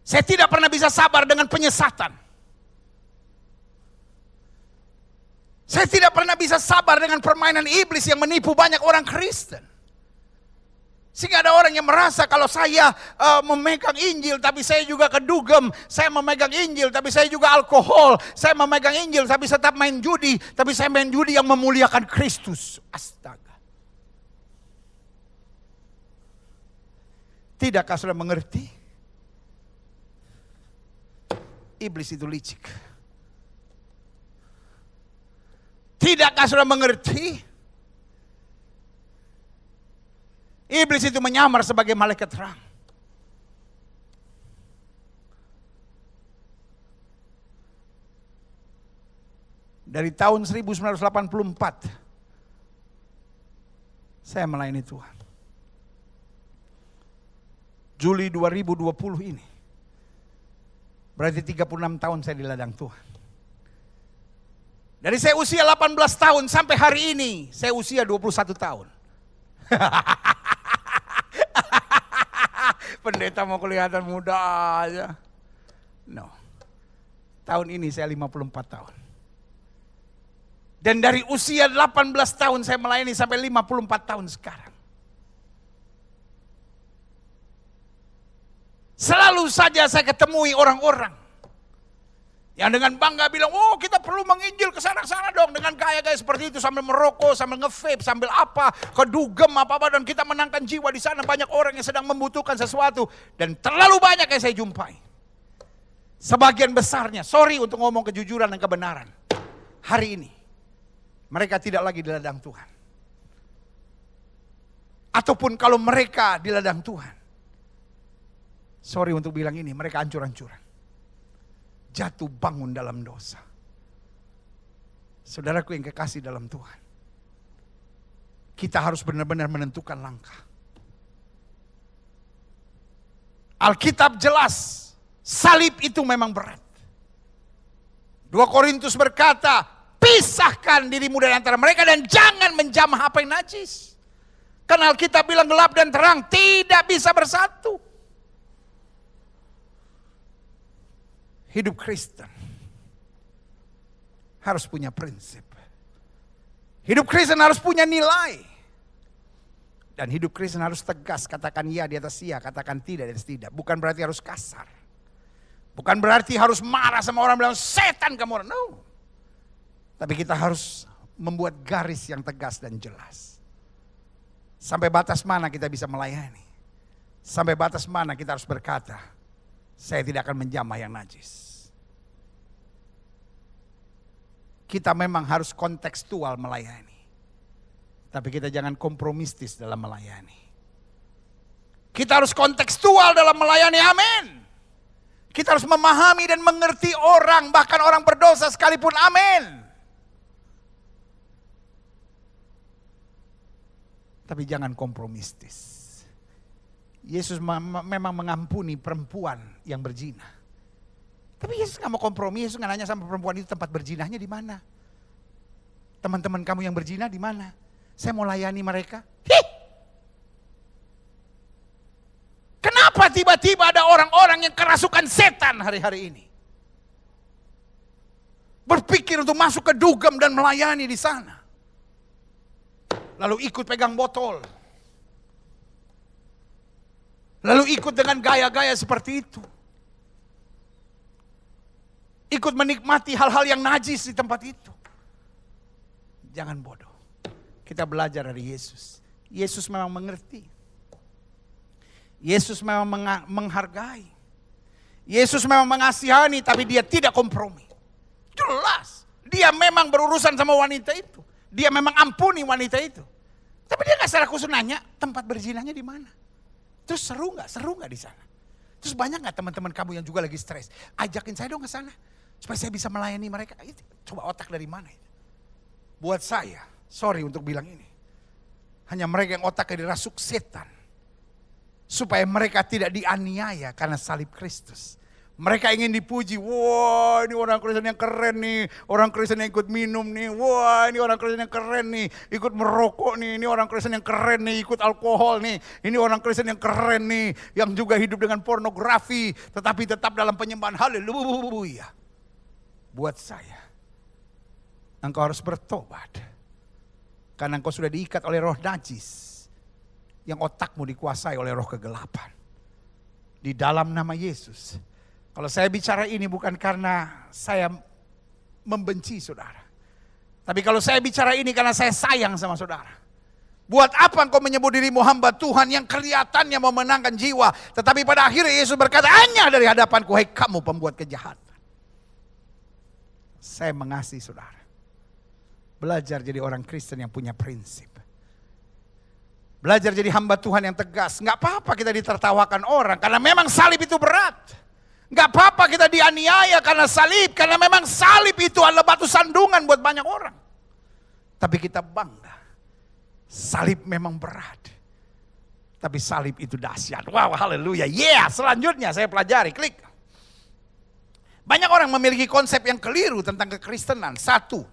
Saya tidak pernah bisa sabar dengan penyesatan. Saya tidak pernah bisa sabar dengan permainan iblis yang menipu banyak orang Kristen. Sehingga ada orang yang merasa kalau saya memegang Injil tapi saya juga kedugem. Saya memegang Injil tapi saya juga alkohol. Saya memegang Injil tapi saya tetap main judi. Tapi saya main judi yang memuliakan Kristus. Astaga. Tidakkah saudara mengerti? Iblis itu licik. Tidakkah saudara mengerti? Iblis itu menyamar sebagai malaikat terang. Dari tahun 1984 saya melayani Tuhan. Juli 2020 ini berarti 36 tahun saya di ladang Tuhan. Dari saya usia 18 tahun sampai hari ini, saya usia 21 tahun. Pendeta mau kelihatan muda aja. No. Tahun ini saya 54 tahun. Dan dari usia 18 tahun saya melayani sampai 54 tahun sekarang. Selalu saja saya ketemui orang-orang yang dengan bangga bilang, oh kita perlu menginjil ke sana-sana dong. Dengan gaya-gaya seperti itu sambil merokok, sambil nge-vape, sambil apa, kedugem apa-apa. Dan kita menangkan jiwa di sana. Banyak orang yang sedang membutuhkan sesuatu. Dan terlalu banyak yang saya jumpai. Sebagian besarnya, sorry untuk ngomong kejujuran dan kebenaran. Hari ini, mereka tidak lagi di ladang Tuhan. Ataupun kalau mereka di ladang Tuhan, sorry untuk bilang ini, mereka hancur-hancuran. Jatuh bangun dalam dosa. Saudaraku yang kekasih dalam Tuhan, kita harus benar-benar menentukan langkah. Alkitab jelas, salib itu memang berat. 2 Korintus berkata, pisahkan dirimu dari antara mereka dan jangan menjamah apa yang najis. Karena Alkitab bilang gelap dan terang tidak bisa bersatu. Hidup Kristen harus punya prinsip. Hidup Kristen harus punya nilai. Dan hidup Kristen harus tegas, katakan ya di atas ya, katakan tidak di atas tidak. Bukan berarti harus kasar. Bukan berarti harus marah sama orang bilang setan kamu. No. Tapi kita harus membuat garis yang tegas dan jelas. Sampai batas mana kita bisa melayani? Sampai batas mana kita harus berkata, saya tidak akan menjamah yang najis. Kita memang harus kontekstual melayani. Tapi kita jangan kompromistis dalam melayani. Kita harus kontekstual dalam melayani, amin. Kita harus memahami dan mengerti orang, bahkan orang berdosa sekalipun, amin. Tapi jangan kompromistis. Yesus memang mengampuni perempuan yang berzina. Tapi Yesus gak mau kompromi, Yesus gak nanya sama perempuan itu tempat berzinahnya di mana. Teman-teman kamu yang berzina di mana? Saya mau layani mereka. Kenapa tiba-tiba ada orang-orang yang kerasukan setan hari-hari ini? Berpikir untuk masuk ke dugem dan melayani di sana. Lalu ikut pegang botol. Lalu ikut dengan gaya-gaya seperti itu. Ikut menikmati hal-hal yang najis di tempat itu. Jangan bodoh. Kita belajar dari Yesus. Yesus memang mengerti. Yesus memang menghargai. Yesus memang mengasihani, tapi dia tidak kompromi. Jelas. Dia memang berurusan sama wanita itu. Dia memang ampuni wanita itu. Tapi dia gak secara khusus nanya, tempat berzinahnya di mana? Terus seru gak? Seru gak di sana? Terus banyak gak teman-teman kamu yang juga lagi stres? Ajakin saya dong ke sana. Supaya saya bisa melayani mereka. Coba otak dari mana itu? Buat saya, sorry untuk bilang ini. Hanya mereka yang otaknya dirasuk setan. Supaya mereka tidak dianiaya karena salib Kristus. Mereka ingin dipuji, wah ini orang Kristen yang keren nih, orang Kristen yang ikut minum nih, wah ini orang Kristen yang keren nih, ikut merokok nih, ini orang Kristen yang keren nih, ikut alkohol nih, ini orang Kristen yang keren nih, yang juga hidup dengan pornografi, tetapi tetap dalam penyembahan, haleluya. Buat saya, engkau harus bertobat, karena engkau sudah diikat oleh roh najis, yang otakmu dikuasai oleh roh kegelapan. Di dalam nama Yesus. Kalau saya bicara ini bukan karena saya membenci saudara. Tapi kalau saya bicara ini karena saya sayang sama saudara. Buat apa engkau menyebut dirimu hamba Tuhan yang kelihatannya memenangkan jiwa. Tetapi pada akhirnya Yesus berkata, hanya dari hadapanku, hai kamu pembuat kejahatan. Saya mengasihi saudara. Belajar jadi orang Kristen yang punya prinsip. Belajar jadi hamba Tuhan yang tegas. Gak apa-apa kita ditertawakan orang karena memang salib itu berat. Gak apa-apa kita dianiaya karena salib. Karena memang salib itu adalah batu sandungan buat banyak orang. Tapi kita bangga. Salib memang berat. Tapi salib itu dahsyat. Wow, haleluya. Yeah, selanjutnya saya pelajari. Klik. Banyak orang memiliki konsep yang keliru tentang kekristenan. Satu.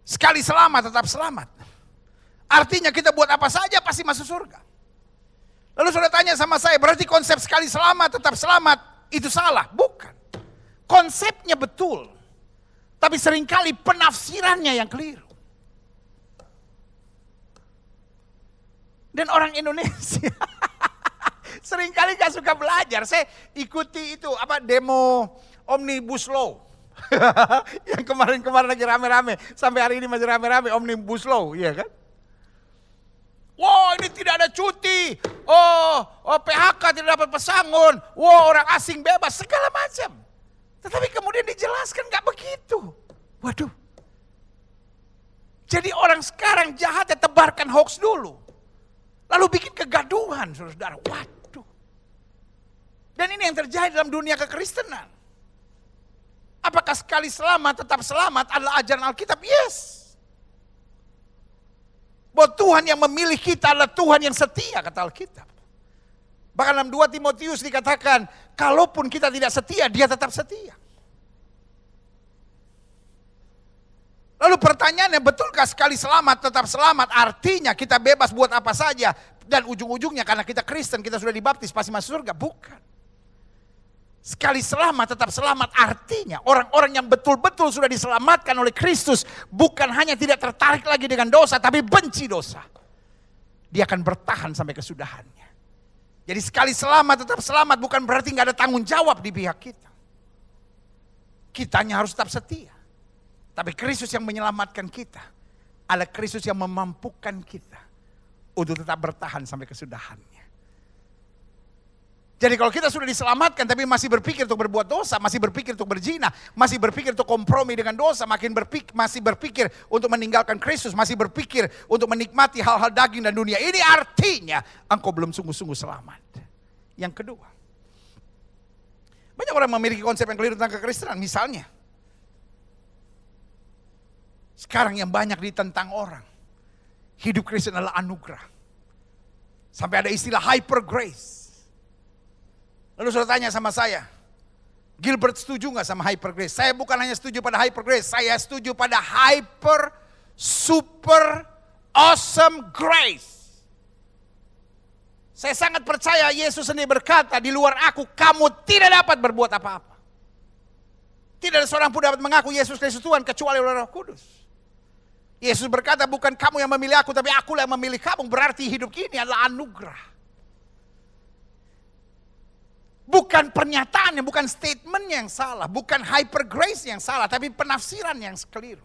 Sekali selamat tetap selamat. Artinya kita buat apa saja pasti masuk surga. Lalu saudara tanya sama saya, berarti konsep sekali selamat tetap selamat itu salah? Bukan. Konsepnya betul. Tapi seringkali penafsirannya yang keliru. Dan orang Indonesia seringkali gak suka belajar. Saya ikuti itu demo Omnibus Law. Yang kemarin-kemarin lagi rame-rame. Sampai hari ini masih rame-rame Omnibus Law, iya kan? Wah, ini tidak ada cuti. Oh, PHK tidak dapat pesangon. Wah, orang asing bebas, segala macam. Tetapi kemudian dijelaskan gak begitu. Waduh. Jadi orang sekarang jahatnya tebarkan hoax dulu. Lalu bikin kegaduhan, saudara. Waduh. Dan ini yang terjadi dalam dunia kekristenan. Apakah sekali selamat tetap selamat adalah ajaran Alkitab? Yes. Bahwa Tuhan yang memilih kita adalah Tuhan yang setia, kata Alkitab. Bahkan dalam 2 Timotius dikatakan, kalaupun kita tidak setia, dia tetap setia. Lalu pertanyaannya, betulkah sekali selamat tetap selamat? Artinya kita bebas buat apa saja. Dan ujung-ujungnya karena kita Kristen, kita sudah dibaptis, pasti masuk surga. Bukan. Sekali selamat tetap selamat artinya orang-orang yang betul-betul sudah diselamatkan oleh Kristus bukan hanya tidak tertarik lagi dengan dosa tapi benci dosa. Dia akan bertahan sampai kesudahannya. Jadi sekali selamat tetap selamat bukan berarti nggak ada tanggung jawab di pihak kita. Kitanya harus tetap setia. Tapi Kristus yang menyelamatkan kita adalah Kristus yang memampukan kita untuk tetap bertahan sampai kesudahannya. Jadi kalau kita sudah diselamatkan tapi masih berpikir untuk berbuat dosa, masih berpikir untuk berzina, masih berpikir untuk kompromi dengan dosa, masih berpikir untuk meninggalkan Kristus, masih berpikir untuk menikmati hal-hal daging dan dunia, ini artinya engkau belum sungguh-sungguh selamat. Yang kedua, banyak orang memiliki konsep yang keliru tentang kekristenan. Misalnya, sekarang yang banyak ditentang orang, hidup Kristen adalah anugerah. Sampai ada istilah hyper grace. Lalu saudara tanya sama saya, Gilbert setuju gak sama hyper grace? Saya bukan hanya setuju pada hyper grace, saya setuju pada hyper, super, awesome grace. Saya sangat percaya Yesus sendiri berkata, di luar aku kamu tidak dapat berbuat apa-apa. Tidak ada seorang pun dapat mengaku Yesus Kristus Tuhan kecuali oleh Roh Kudus. Yesus berkata, bukan kamu yang memilih aku, tapi akulah yang memilih kamu. Berarti hidup ini adalah anugerah. Bukan pernyataannya, bukan statementnya yang salah, bukan hyper grace yang salah, tapi penafsiran yang keliru.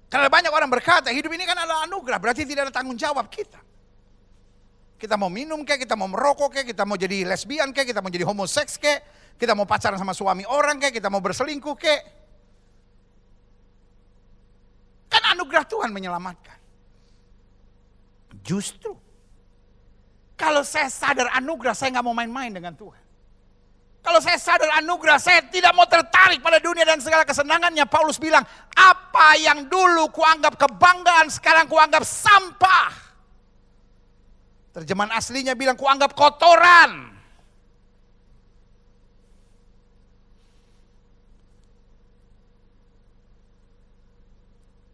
Karena banyak orang berkata, hidup ini kan adalah anugerah, berarti tidak ada tanggung jawab kita. Kita mau minum kayak, kita mau merokok kayak, kita mau jadi lesbian kayak, kita mau jadi homoseks kayak, kita mau pacaran sama suami orang kayak, kita mau berselingkuh kayak. Kan anugerah Tuhan menyelamatkan. Justru kalau saya sadar anugerah, saya nggak mau main-main dengan Tuhan. Kalau saya sadar anugerah, saya tidak mau tertarik pada dunia dan segala kesenangannya. Paulus bilang, apa yang dulu kuanggap kebanggaan, sekarang kuanggap sampah. Terjemahan aslinya bilang, kuanggap kotoran.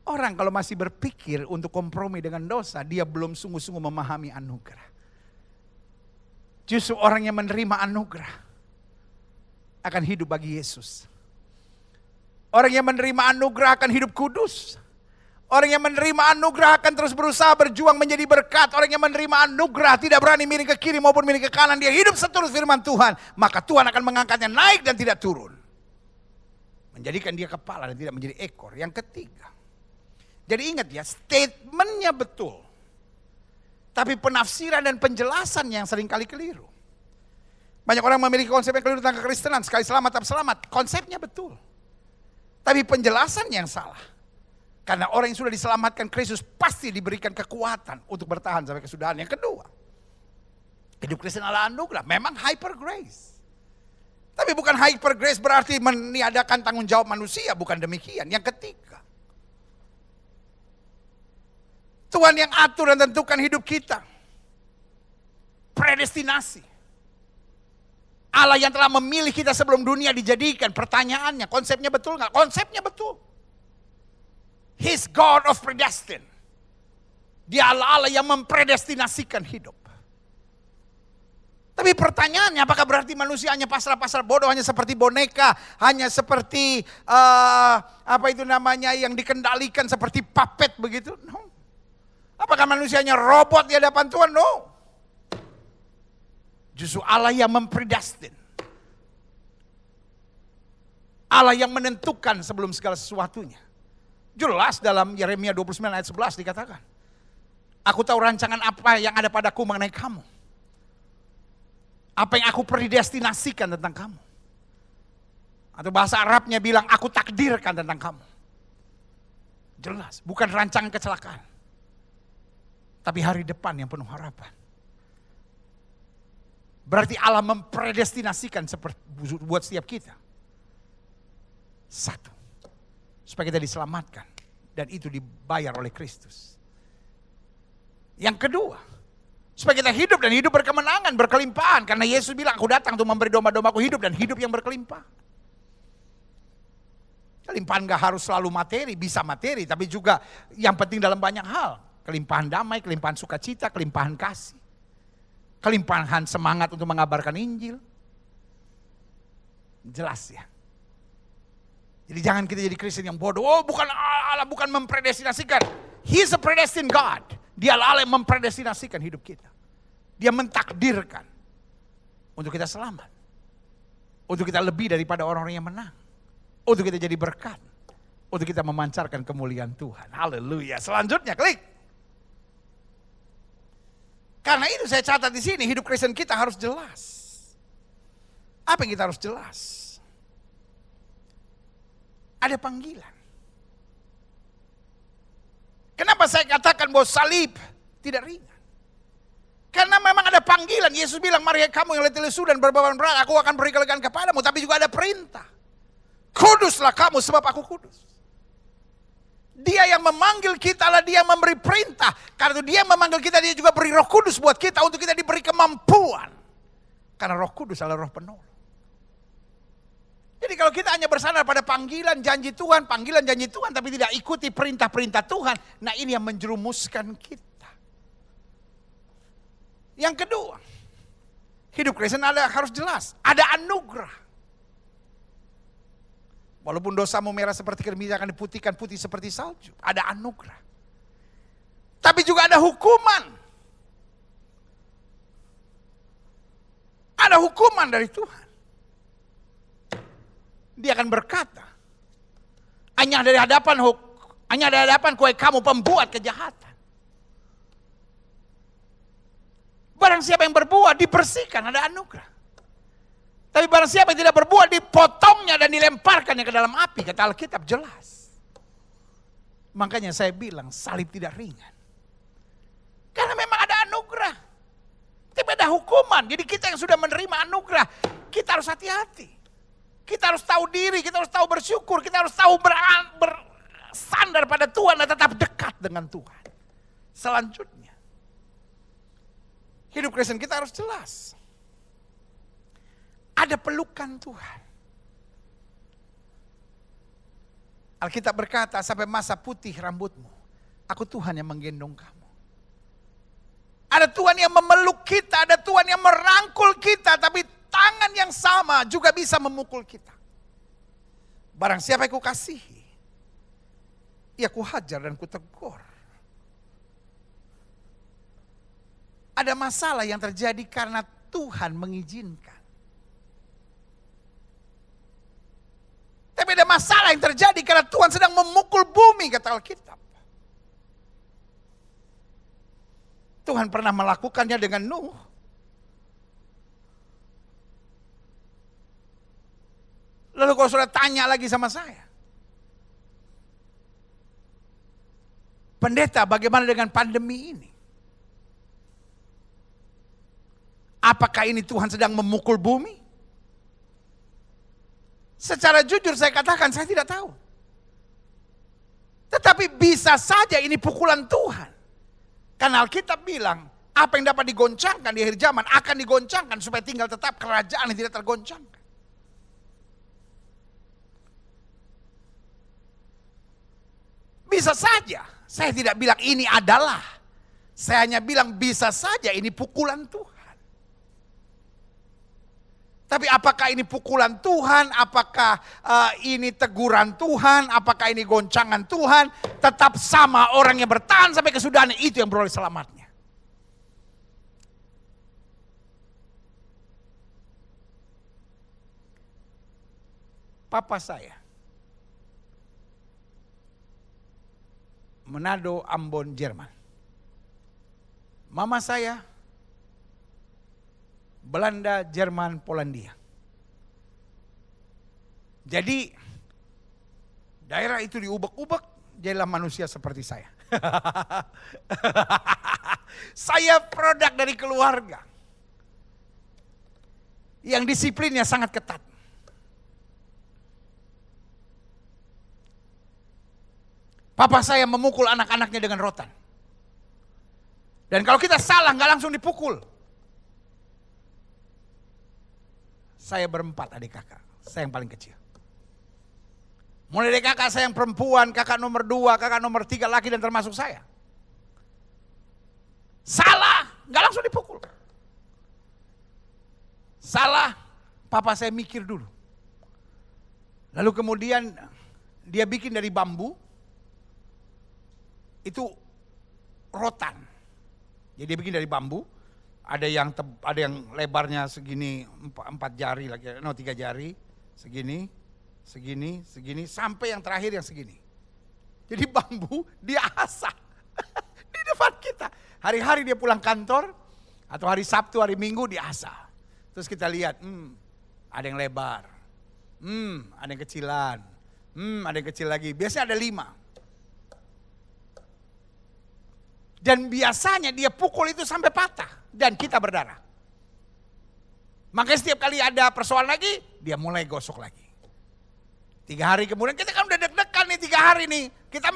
Orang kalau masih berpikir untuk kompromi dengan dosa, dia belum sungguh-sungguh memahami anugerah. Justru orang yang menerima anugerah akan hidup bagi Yesus. Orang yang menerima anugerah akan hidup kudus. Orang yang menerima anugerah akan terus berusaha berjuang menjadi berkat. Orang yang menerima anugerah tidak berani miring ke kiri maupun miring ke kanan. Dia hidup seturut firman Tuhan. Maka Tuhan akan mengangkatnya naik dan tidak turun. Menjadikan dia kepala dan tidak menjadi ekor. Yang ketiga. Jadi ingat ya, statementnya betul. Tapi penafsiran dan penjelasannya yang seringkali keliru. Banyak orang memiliki konsep yang keliru tentang kekristenan. Sekali selamat, tetap selamat. Konsepnya betul. Tapi penjelasannya yang salah. Karena orang yang sudah diselamatkan Kristus pasti diberikan kekuatan untuk bertahan sampai kesudahan. Yang kedua, hidup Kristen adalah anugerah. Memang hyper grace. Tapi bukan hyper grace berarti meniadakan tanggung jawab manusia. Bukan demikian. Yang ketiga, Tuhan yang atur dan tentukan hidup kita. Predestinasi. Allah yang telah memilih kita sebelum dunia dijadikan. Pertanyaannya, konsepnya betul nggak? Konsepnya betul. He's God of predestined. Dia Allah yang mempredestinasikan hidup. Tapi pertanyaannya, apakah berarti manusia hanya pasrah-pasrah bodoh, hanya seperti boneka, hanya seperti yang dikendalikan seperti puppet begitu? No. Apakah manusianya robot di hadapan Tuhan? No. Justru Allah yang mempredestin. Allah yang menentukan sebelum segala sesuatunya. Jelas dalam Yeremia 29 ayat 11 dikatakan. Aku tahu rancangan apa yang ada padaku mengenai kamu. Apa yang aku predestinasikan tentang kamu. Atau bahasa Arabnya bilang, aku takdirkan tentang kamu. Jelas, bukan rancangan kecelakaan. Tapi hari depan yang penuh harapan. Berarti Allah mempredestinasikan buat setiap kita. Satu, supaya kita diselamatkan. Dan itu dibayar oleh Kristus. Yang kedua, supaya kita hidup dan hidup berkemenangan, berkelimpahan. Karena Yesus bilang, aku datang untuk memberi domba-dombaku hidup dan hidup yang berkelimpahan. Kelimpahan gak harus selalu materi, bisa materi. Tapi juga yang penting dalam banyak hal. Kelimpahan damai, kelimpahan sukacita, kelimpahan kasih. Kelimpahan semangat untuk mengabarkan Injil. Jelas ya. Jadi jangan kita jadi Kristen yang bodoh. Oh bukan Allah, bukan mempredestinasikan. He's a predestined God. Dia Allah yang mempredestinasikan hidup kita. Dia mentakdirkan untuk kita selamat. Untuk kita lebih daripada orang-orang yang menang. Untuk kita jadi berkat. Untuk kita memancarkan kemuliaan Tuhan. Haleluya. Selanjutnya klik. Karena itu saya catat di sini, hidup Kristen kita harus jelas. Apa yang kita harus jelas? Ada panggilan. Kenapa saya katakan bahwa salib tidak ringan? Karena memang ada panggilan. Yesus bilang, mari kamu yang letih lesu dan berbeban berat, aku akan beri kelegaan kepadamu. Tapi juga ada perintah. Kuduslah kamu sebab aku kudus. Dia yang memanggil kita adalah dia yang memberi perintah. Karena itu dia yang memanggil kita, dia juga beri Roh Kudus buat kita untuk kita diberi kemampuan. Karena Roh Kudus adalah Roh penolong. Jadi kalau kita hanya bersandar pada panggilan janji Tuhan, tapi tidak ikuti perintah-perintah Tuhan, nah ini yang menjerumuskan kita. Yang kedua, hidup Kristen harus jelas, ada anugerah. Walaupun dosamu merah seperti kirmizi akan diputihkan putih seperti salju. Ada anugerah. Tapi juga ada hukuman. Ada hukuman dari Tuhan. Dia akan berkata, hanya dari hadapan kamu pembuat kejahatan. Barang siapa yang berbuat dibersihkan, ada anugerah. Tapi barang siapa yang tidak berbuat, dipotongnya dan dilemparkannya ke dalam api. Kata Alkitab jelas. Makanya saya bilang salib tidak ringan. Karena memang ada anugerah. Tapi ada hukuman. Jadi kita yang sudah menerima anugerah, kita harus hati-hati. Kita harus tahu diri, kita harus tahu bersyukur, kita harus tahu bersandar pada Tuhan dan tetap dekat dengan Tuhan. Selanjutnya, hidup Kristen kita harus jelas. Ada pelukan Tuhan. Alkitab berkata, sampai masa putih rambutmu, aku Tuhan yang menggendong kamu. Ada Tuhan yang memeluk kita, ada Tuhan yang merangkul kita, tapi tangan yang sama juga bisa memukul kita. Barang siapa yang kukasihi, ya kuhajar dan kutegur. Ada masalah yang terjadi karena Tuhan mengizinkan. Tapi ada masalah yang terjadi karena Tuhan sedang memukul bumi, kata Alkitab. Tuhan pernah melakukannya dengan Nuh. Lalu kalau sudah tanya lagi sama saya, pendeta, bagaimana dengan pandemi ini? Apakah ini Tuhan sedang memukul bumi? Secara jujur saya katakan saya tidak tahu. Tetapi bisa saja ini pukulan Tuhan. Karena Alkitab bilang, apa yang dapat digoncangkan di akhir zaman akan digoncangkan supaya tinggal tetap kerajaan yang tidak tergoncangkan. Bisa saja, saya tidak bilang ini adalah. Saya hanya bilang bisa saja ini pukulan Tuhan. Tapi apakah ini pukulan Tuhan, apakah ini teguran Tuhan, apakah ini goncangan Tuhan, tetap sama orang yang bertahan sampai kesudahan itu yang beroleh selamatnya. Papa saya, Manado, Ambon, Jerman. Mama saya, Belanda, Jerman, Polandia. Jadi daerah itu diubek-ubek, jadilah manusia seperti saya. Saya produk dari keluarga yang disiplinnya sangat ketat. Papa saya memukul anak-anaknya dengan rotan. Dan kalau kita salah nggak langsung dipukul. Saya berempat adik kakak, saya yang paling kecil. Mulai dari kakak saya yang perempuan, kakak nomor 2, kakak nomor 3 laki dan termasuk saya. Salah, nggak langsung dipukul. Salah, papa saya mikir dulu. Lalu kemudian dia bikin dari bambu, itu rotan. Jadi dia bikin dari bambu. Ada yang lebarnya segini 4 jari lagi, 3 jari, segini, sampai yang terakhir yang segini. Jadi bambu dia asah di depan kita. Hari-hari dia pulang kantor, Atau hari Sabtu, hari Minggu diasah. Terus kita lihat, ada yang lebar. Ada yang kecilan. Ada yang kecil lagi. Biasanya ada 5. Dan biasanya dia pukul itu sampai patah. Dan kita berdarah. Makanya setiap kali ada persoalan lagi, dia mulai gosok lagi. 3 hari kemudian, kita kan udah deg-degan nih 3 hari nih. Kita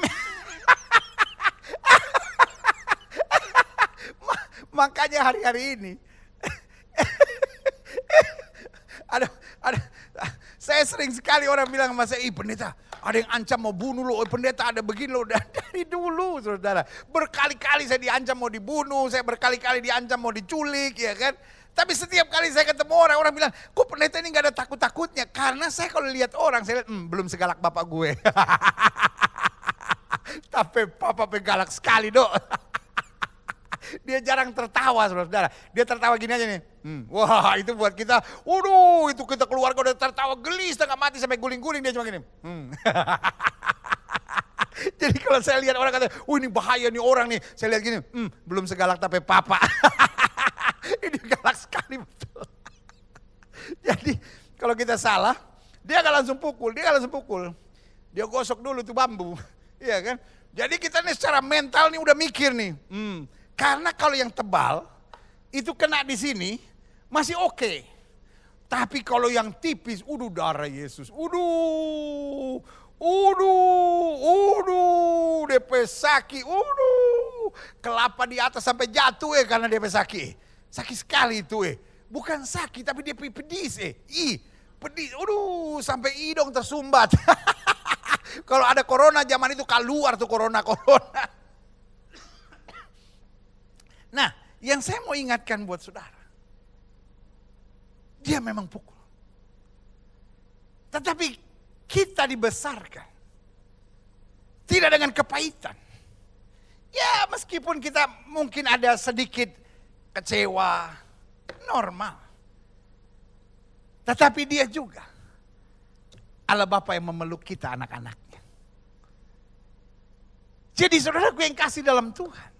makanya hari-hari ini saya sering sekali orang bilang sama saya, pendeta ada yang ancam mau bunuh lo, pendeta ada begini lo. Dari dulu saudara, berkali-kali saya diancam mau dibunuh, saya berkali-kali diancam mau diculik, ya kan. Tapi setiap kali saya ketemu orang bilang, kok pendeta ini gak ada takut-takutnya? Karena saya kalau lihat orang, saya lihat, belum segalak bapak gue. Tapi papa pegalak sekali dok. Dia jarang tertawa saudara. Dia tertawa gini aja nih. Wah itu buat kita, waduh itu kita keluarga udah tertawa geli setengah mati sampai guling-guling dia cuma gini. Jadi kalau saya lihat orang kata, ini bahaya nih orang nih. Saya lihat gini, belum segalak tapi papa. Ini galak sekali betul. Jadi kalau kita salah, dia gak langsung pukul, Dia gosok dulu tuh bambu. Iya kan? Jadi kita nih secara mental nih udah mikir nih. Karena kalau yang tebal itu kena di sini masih oke. Tapi kalau yang tipis, darah Yesus. DP sakit. Kelapa di atas sampai jatuh karena DP sakit. Sakit sekali itu Bukan sakit tapi dia pedis pedis. Sampai hidung tersumbat. Kalau ada corona zaman itu keluar tuh corona. Nah, yang saya mau ingatkan buat saudara. Dia memang pukul. Tetapi kita dibesarkan. Tidak dengan kepahitan. Ya meskipun kita mungkin ada sedikit kecewa. Normal. Tetapi dia juga Allah Bapa yang memeluk kita anak-anaknya. Jadi saudaraku yang kasih dalam Tuhan.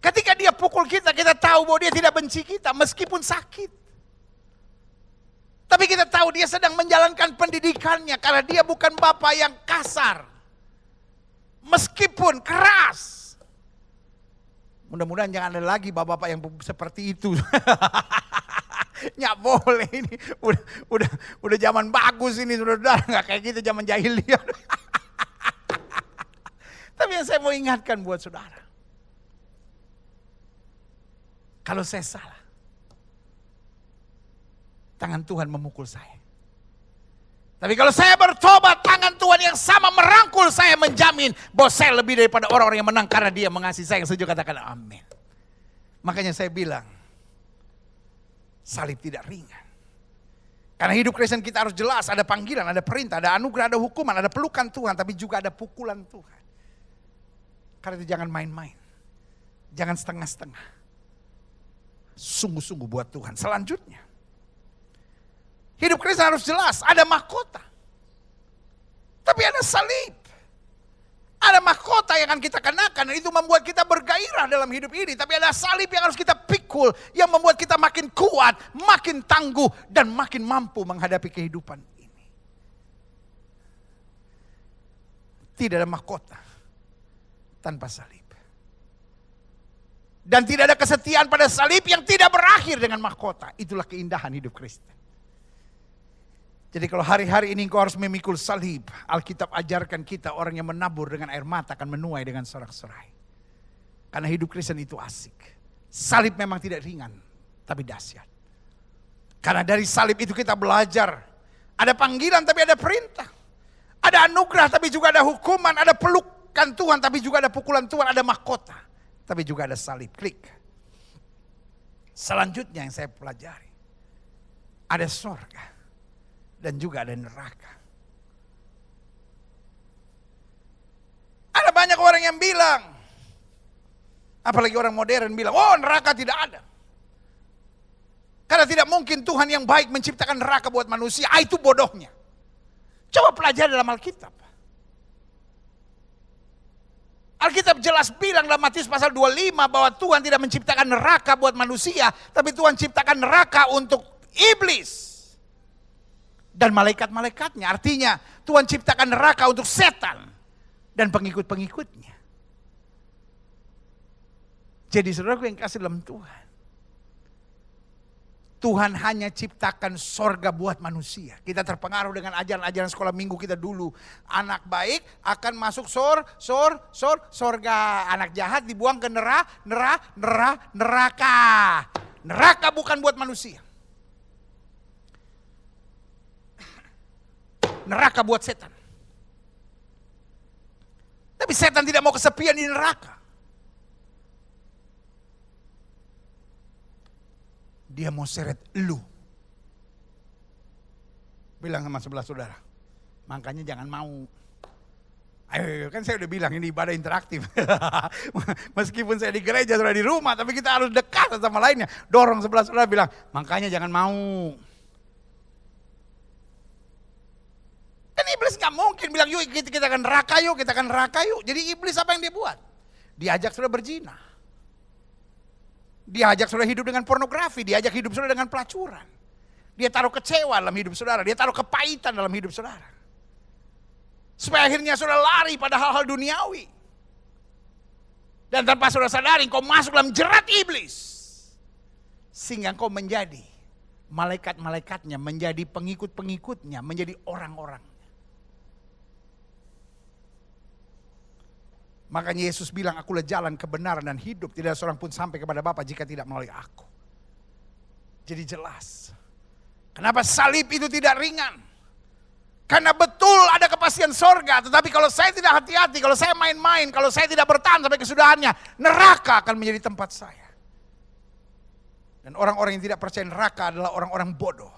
Ketika dia pukul kita, kita tahu bahwa dia tidak benci kita meskipun sakit. Tapi kita tahu dia sedang menjalankan pendidikannya karena dia bukan Bapa yang kasar. Meskipun keras. Mudah-mudahan jangan ada lagi bapak-bapak yang seperti itu. Nggak boleh ini. Udah zaman bagus ini saudara. Nggak kayak gitu zaman jahiliyah. Tapi yang saya mau ingatkan buat saudara. Kalau saya salah, tangan Tuhan memukul saya. Tapi kalau saya bertobat, tangan Tuhan yang sama merangkul saya, menjamin bahwa saya lebih daripada orang-orang yang menang karena dia mengasihi saya. Yang setuju katakan amin. Makanya saya bilang, salib tidak ringan. Karena hidup Kristen kita harus jelas, ada panggilan, ada perintah, ada anugerah, ada hukuman, ada pelukan Tuhan, tapi juga ada pukulan Tuhan. Karena itu jangan main-main. Jangan setengah-setengah. Sungguh-sungguh buat Tuhan. Selanjutnya, hidup Kristen harus jelas, ada mahkota. Tapi ada salib. Ada mahkota yang akan kita kenakan dan itu membuat kita bergairah dalam hidup ini. Tapi ada salib yang harus kita pikul, yang membuat kita makin kuat, makin tangguh, dan makin mampu menghadapi kehidupan ini. Tidak ada mahkota tanpa salib. Dan tidak ada kesetiaan pada salib yang tidak berakhir dengan mahkota. Itulah keindahan hidup Kristen. Jadi kalau hari-hari ini engkau harus memikul salib, Alkitab ajarkan kita orang yang menabur dengan air mata akan menuai dengan sorak-sorai. Karena hidup Kristen itu asik. Salib memang tidak ringan, tapi dahsyat. Karena dari salib itu kita belajar. Ada panggilan tapi ada perintah. Ada anugerah tapi juga ada hukuman. Ada pelukan Tuhan tapi juga ada pukulan Tuhan. Ada mahkota. Tapi juga ada salib. Klik. Selanjutnya yang saya pelajari. Ada surga. Dan juga ada neraka. Ada banyak orang yang bilang. Apalagi orang modern bilang. Oh neraka tidak ada. Karena tidak mungkin Tuhan yang baik menciptakan neraka buat manusia. Itu bodohnya. Coba pelajari dalam Alkitab. Alkitab jelas bilang dalam Matius pasal 25 bahwa Tuhan tidak menciptakan neraka buat manusia, tapi Tuhan ciptakan neraka untuk iblis dan malaikat-malaikatnya. Artinya Tuhan ciptakan neraka untuk setan dan pengikut-pengikutnya. Jadi saudaraku yang kasih dalam Tuhan, Tuhan hanya ciptakan sorga buat manusia. Kita terpengaruh dengan ajaran-ajaran sekolah minggu kita dulu. Anak baik akan masuk sorga. Anak jahat dibuang ke neraka. Neraka bukan buat manusia. Neraka buat setan. Tapi setan tidak mau kesepian di neraka. Dia mau seret lu. Bilang sama sebelah saudara, makanya jangan mau. Ayo, kan saya udah bilang ini ibadah interaktif. Meskipun saya di gereja, saudara di rumah, tapi kita harus dekat sama lainnya. Dorong sebelah saudara bilang, makanya jangan mau. Kan iblis gak mungkin bilang, yuk kita akan neraka yuk, kita akan neraka yuk. Jadi iblis apa yang dia buat? Diajak saudara berzina. Diajak saudara hidup dengan pornografi, diajak hidup saudara dengan pelacuran. Dia taruh kecewa dalam hidup saudara, dia taruh kepahitan dalam hidup saudara. Supaya akhirnya saudara lari pada hal-hal duniawi. Dan tanpa saudara sadari, kau masuk dalam jerat iblis. Sehingga kau menjadi malaikat-malaikatnya, menjadi pengikut-pengikutnya, menjadi orang-orang. Makanya Yesus bilang, akulah jalan kebenaran dan hidup. Tidak ada seorang pun sampai kepada Bapa jika tidak melalui aku. Jadi jelas. Kenapa salib itu tidak ringan? Karena betul ada kepastian sorga. Tetapi kalau saya tidak hati-hati, kalau saya main-main, kalau saya tidak bertahan sampai kesudahannya, neraka akan menjadi tempat saya. Dan orang-orang yang tidak percaya neraka adalah orang-orang bodoh.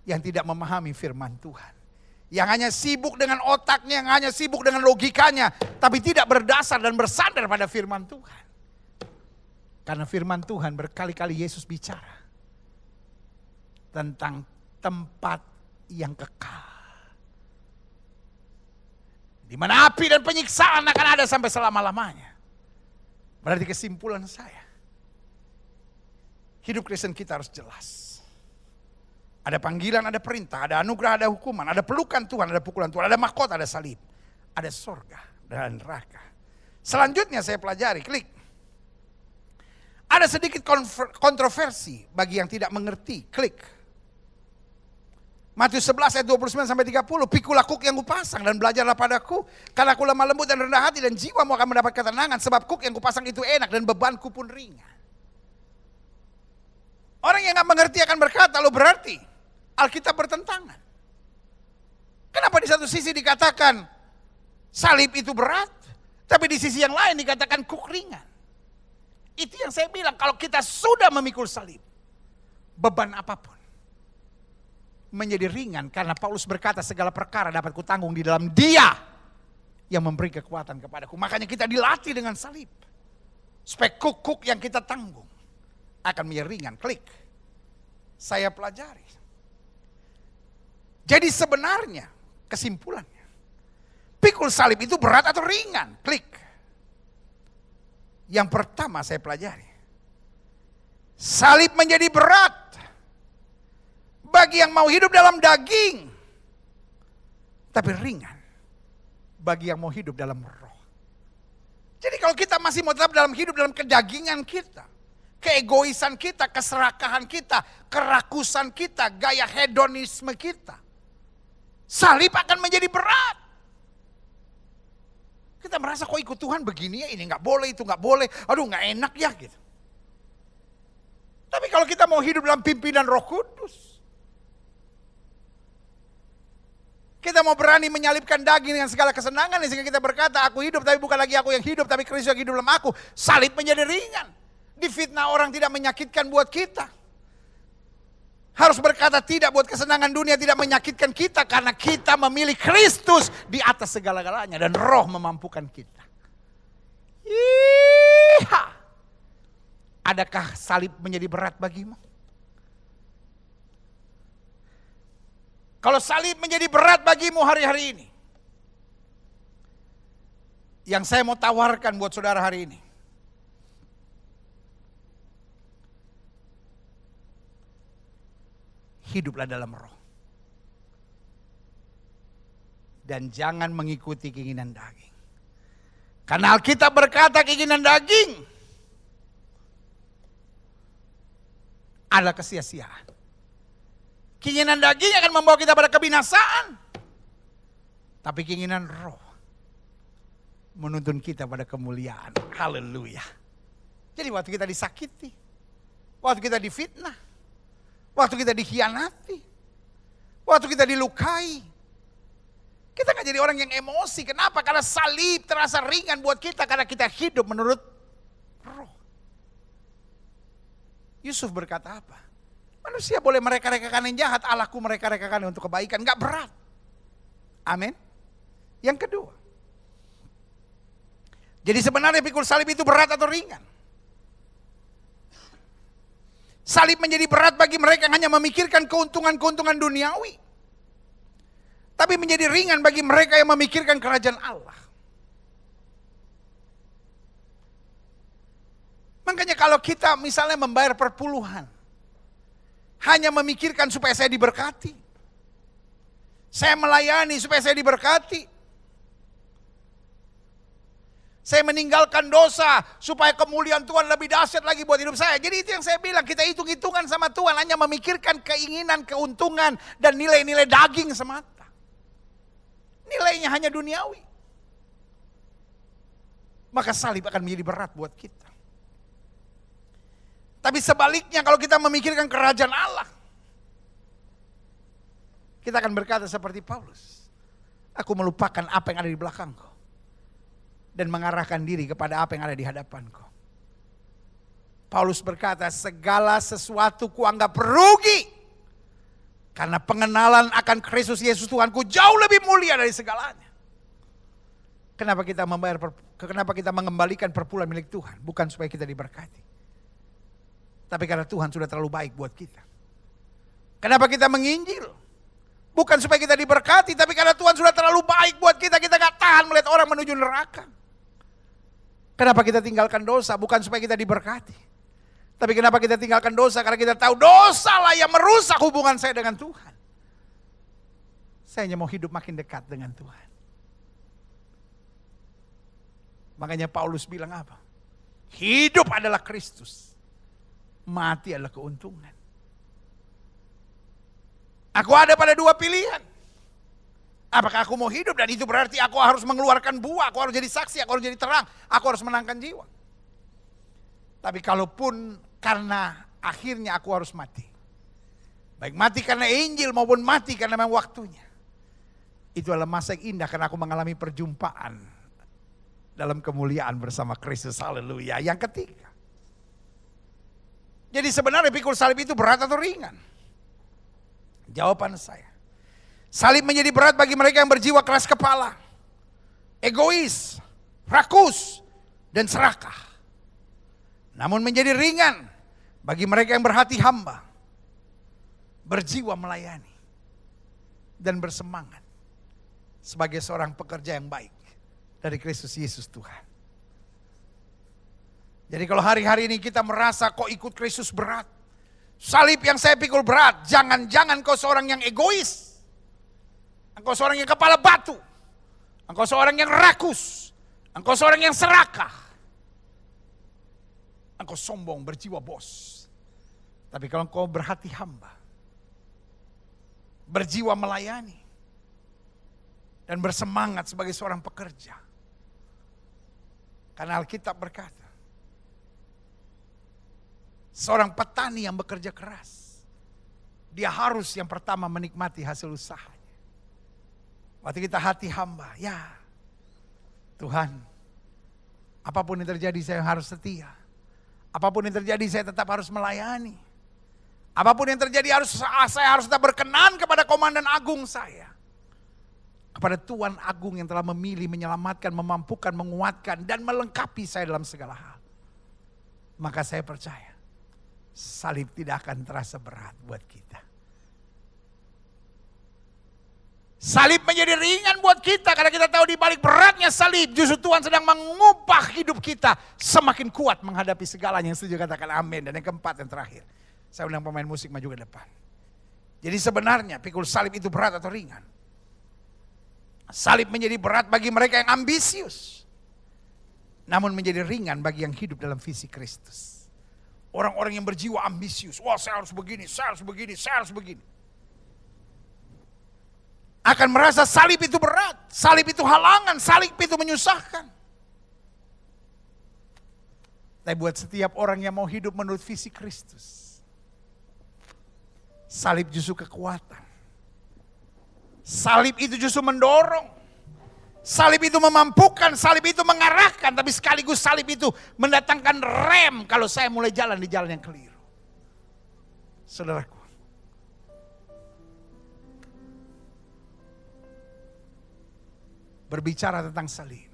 Yang tidak memahami firman Tuhan. Yang hanya sibuk dengan otaknya, yang hanya sibuk dengan logikanya, tapi tidak berdasar dan bersandar pada firman Tuhan. Karena firman Tuhan berkali-kali Yesus bicara tentang tempat yang kekal. Di mana api dan penyiksaan akan ada sampai selama-lamanya. Berarti kesimpulan saya, hidup Kristen kita harus jelas. Ada panggilan, ada perintah, ada anugerah, ada hukuman, ada pelukan Tuhan, ada pukulan Tuhan, ada mahkota, ada salib, ada sorga dan neraka. Selanjutnya saya pelajari, klik. Ada sedikit kontroversi bagi yang tidak mengerti, klik. Matius 11 ayat 29 sampai 30, pikulah kuk yang kupasang dan belajarlah padaku, karena aku lemah lembut dan rendah hati dan jiwamu akan mendapat ketenangan, sebab kuk yang kupasang itu enak dan bebanku pun ringan. Orang yang gak mengerti akan berkata, lo berarti Alkitab bertentangan. Kenapa di satu sisi dikatakan salib itu berat, tapi di sisi yang lain dikatakan kuk ringan? Itu yang saya bilang, kalau kita sudah memikul salib, beban apapun menjadi ringan. Karena Paulus berkata segala perkara dapat kutanggung di dalam Dia yang memberi kekuatan kepadaku. Makanya kita dilatih dengan salib. Supaya kuk-kuk yang kita tanggung akan menjadi ringan. Klik. Saya pelajari. Jadi sebenarnya kesimpulannya, pikul salib itu berat atau ringan? Klik. Yang pertama saya pelajari, salib menjadi berat bagi yang mau hidup dalam daging, tapi ringan bagi yang mau hidup dalam roh. Jadi kalau kita masih mau tetap dalam hidup dalam kedagingan kita, keegoisan kita, keserakahan kita, kerakusan kita, gaya hedonisme kita, salib akan menjadi berat. Kita merasa kok ikut Tuhan begini ya, ini gak boleh, itu gak boleh, aduh gak enak ya gitu. Tapi kalau kita mau hidup dalam pimpinan Roh Kudus, kita mau berani menyalibkan daging dengan segala kesenangan, sehingga kita berkata, aku hidup tapi bukan lagi aku yang hidup, tapi Kristus yang hidup dalam aku. Salib menjadi ringan. Difitnah orang tidak menyakitkan buat kita. Harus berkata tidak buat kesenangan dunia, tidak menyakitkan kita. Karena kita memilih Kristus di atas segala-galanya. Dan roh memampukan kita. Iha. Adakah salib menjadi berat bagimu? Kalau salib menjadi berat bagimu hari-hari ini, Yang saya mau tawarkan buat saudara hari ini. Hiduplah dalam roh. Dan jangan mengikuti keinginan daging. Karena Alkitab berkata keinginan daging adalah kesia-siaan. Keinginan daging akan membawa kita pada kebinasaan. Tapi keinginan roh menuntun kita pada kemuliaan. Haleluya. Jadi waktu kita disakiti, waktu kita difitnah, waktu kita dikhianati, waktu kita dilukai, kita gak jadi orang yang emosi. Kenapa? Karena salib terasa ringan buat kita karena kita hidup menurut roh. Yusuf berkata apa? Manusia boleh mereka-rekakan yang jahat, Allahku mereka-rekakan untuk kebaikan. Gak berat. Amin. Yang kedua, jadi sebenarnya pikul salib itu berat atau ringan? Salib menjadi berat bagi mereka yang hanya memikirkan keuntungan-keuntungan duniawi. Tapi menjadi ringan bagi mereka yang memikirkan kerajaan Allah. Makanya kalau kita misalnya membayar perpuluhan, hanya memikirkan supaya saya diberkati, saya melayani supaya saya diberkati, saya meninggalkan dosa supaya kemuliaan Tuhan lebih dahsyat lagi buat hidup saya. Jadi itu yang saya bilang, kita hitung-hitungan sama Tuhan, hanya memikirkan keinginan, keuntungan, dan nilai-nilai daging semata. Nilainya hanya duniawi. Maka salib akan menjadi berat buat kita. Tapi sebaliknya kalau kita memikirkan kerajaan Allah, kita akan berkata seperti Paulus, aku melupakan apa yang ada di belakangku dan mengarahkan diri kepada apa yang ada di hadapanku. Paulus berkata, segala sesuatu kuanggap rugi karena pengenalan akan Kristus Yesus Tuhanku jauh lebih mulia dari segalanya. Kenapa kita mengembalikan perpuluhan milik Tuhan? Bukan supaya kita diberkati, tapi karena Tuhan sudah terlalu baik buat kita. Kenapa kita menginjil? Bukan supaya kita diberkati, tapi karena Tuhan sudah terlalu baik buat kita. Kita gak tahan melihat orang menuju neraka. Kenapa kita tinggalkan dosa? Bukan supaya kita diberkati, tapi kenapa kita tinggalkan dosa? Karena kita tahu dosa lah yang merusak hubungan saya dengan Tuhan. Saya hanya mau hidup makin dekat dengan Tuhan. Makanya Paulus bilang apa? Hidup adalah Kristus, mati adalah keuntungan. Aku ada pada dua pilihan. Apakah aku mau hidup dan itu berarti aku harus mengeluarkan buah, aku harus jadi saksi, aku harus jadi terang, aku harus menangkan jiwa. Tapi kalaupun karena akhirnya aku harus mati, baik mati karena Injil maupun mati karena memang waktunya, itu adalah masa yang indah karena aku mengalami perjumpaan dalam kemuliaan bersama Kristus. Haleluya. Yang ketiga, jadi sebenarnya pikul salib itu berat atau ringan? Jawaban saya, salib menjadi berat bagi mereka yang berjiwa keras kepala, egois, rakus, dan serakah. Namun menjadi ringan bagi mereka yang berhati hamba, berjiwa melayani, dan bersemangat sebagai seorang pekerja yang baik dari Kristus Yesus Tuhan. Jadi kalau hari-hari ini kita merasa kok ikut Kristus berat, salib yang saya pikul berat, jangan-jangan kau seorang yang egois, engkau seorang yang kepala batu, engkau seorang yang rakus, engkau seorang yang serakah, engkau sombong, berjiwa bos. Tapi kalau engkau berhati hamba, berjiwa melayani, dan bersemangat sebagai seorang pekerja, karena Alkitab berkata, seorang petani yang bekerja keras, dia harus yang pertama menikmati hasil usahanya. Waktu kita hati hamba, ya Tuhan, apapun yang terjadi saya harus setia. Apapun yang terjadi saya tetap harus melayani. Apapun yang terjadi saya harus tetap berkenan kepada komandan agung saya. Kepada Tuhan agung yang telah memilih, menyelamatkan, memampukan, menguatkan, dan melengkapi saya dalam segala hal. Maka saya percaya, salib tidak akan terasa berat buat kita. Salib menjadi ringan buat kita karena kita tahu di balik beratnya salib justru Tuhan sedang mengubah hidup kita semakin kuat menghadapi segalanya. Yang setuju katakan amin. Dan yang keempat, yang terakhir, saya undang pemain musik maju ke depan. Jadi sebenarnya pikul salib itu berat atau ringan? Salib menjadi berat bagi mereka yang ambisius, namun menjadi ringan bagi yang hidup dalam visi Kristus. Orang-orang yang berjiwa ambisius, wah saya harus begini, saya harus begini, saya harus begini, akan merasa salib itu berat, salib itu halangan, salib itu menyusahkan. Tapi buat setiap orang yang mau hidup menurut visi Kristus, salib justru kekuatan. Salib itu justru mendorong. Salib itu memampukan, salib itu mengarahkan, tapi sekaligus salib itu mendatangkan rem kalau saya mulai jalan di jalan yang keliru. Saudaraku, berbicara tentang salib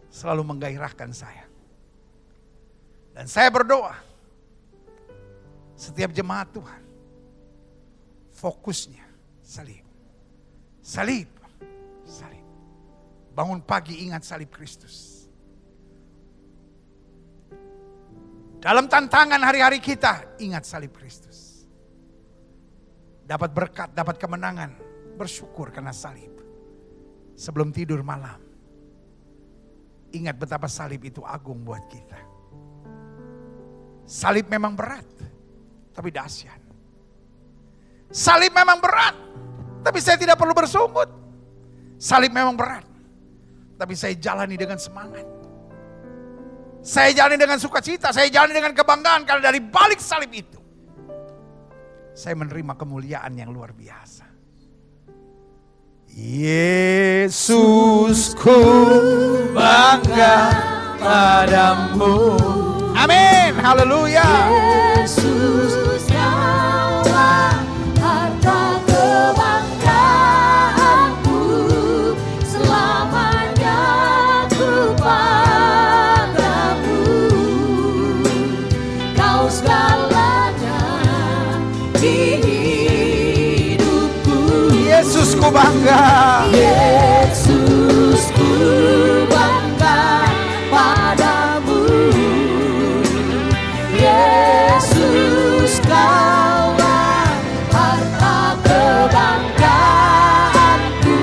selalu menggairahkan saya. Dan saya berdoa, setiap jemaat Tuhan fokusnya salib. Salib. Salib. Bangun pagi ingat salib Kristus. Dalam tantangan hari-hari kita ingat salib Kristus. Dapat berkat, dapat kemenangan, bersyukur karena salib. Sebelum tidur malam, ingat betapa salib itu agung buat kita. Salib memang berat, tapi dahsyat. Salib memang berat, tapi saya tidak perlu bersungut. Salib memang berat, tapi saya jalani dengan semangat. Saya jalani dengan sukacita, saya jalani dengan kebanggaan. Karena dari balik salib itu, saya menerima kemuliaan yang luar biasa. Yesusku bangga padamu. Amin, haleluya. Yesus kaulah harta kebanggaanku, selamanya ku padamu. Kau segalanya di hidupku. Yesusku bangga. Yesusku bangga padamu. Yesus kaulah harta kebanggaanku,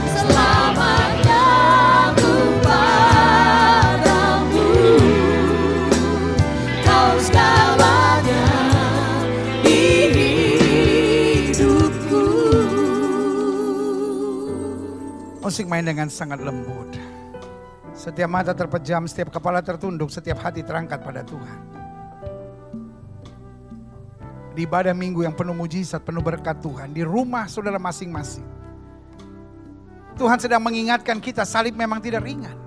selamanya ku padamu. Kau segalanya di hidupku. Musik main dengan sangat lembut. Setiap mata terpejam, setiap kepala tertunduk, setiap hati terangkat pada Tuhan. Di ibadah minggu yang penuh mujizat, penuh berkat Tuhan, di rumah saudara masing-masing, Tuhan sedang mengingatkan kita, salib memang tidak ringan.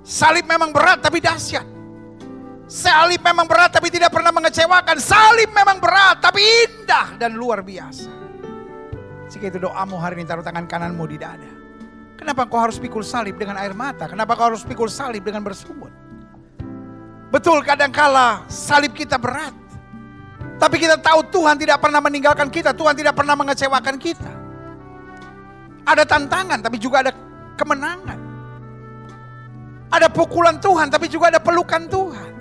Salib memang berat tapi dahsyat. Salib memang berat tapi tidak pernah mengecewakan. Salib memang berat tapi indah dan luar biasa. Jika itu doamu hari ini, taruh tangan kananmu di dada. Kenapa kau harus pikul salib dengan air mata? Kenapa kau harus pikul salib dengan bersungut? Betul, kadangkala salib kita berat. Tapi kita tahu Tuhan tidak pernah meninggalkan kita. Tuhan tidak pernah mengecewakan kita. Ada tantangan tapi juga ada kemenangan. Ada pukulan Tuhan tapi juga ada pelukan Tuhan.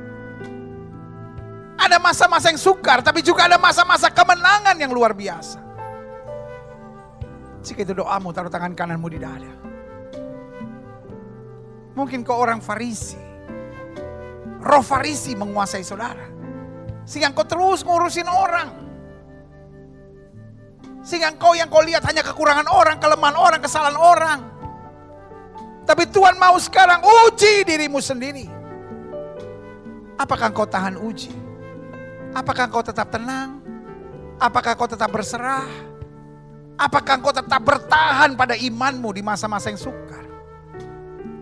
Ada masa-masa yang sukar tapi juga ada masa-masa kemenangan yang luar biasa. Jika itu doamu, taruh tangan kananmu di dada. Mungkin kau orang Farisi. Roh Farisi menguasai saudara. Sehingga kau terus ngurusin orang. Sehingga kau yang kau lihat hanya kekurangan orang, kelemahan orang, kesalahan orang. Tapi Tuhan mau sekarang uji dirimu sendiri. Apakah kau tahan uji? Apakah kau tetap tenang? Apakah kau tetap berserah? Apakah kau tetap bertahan pada imanmu di masa-masa yang sukar?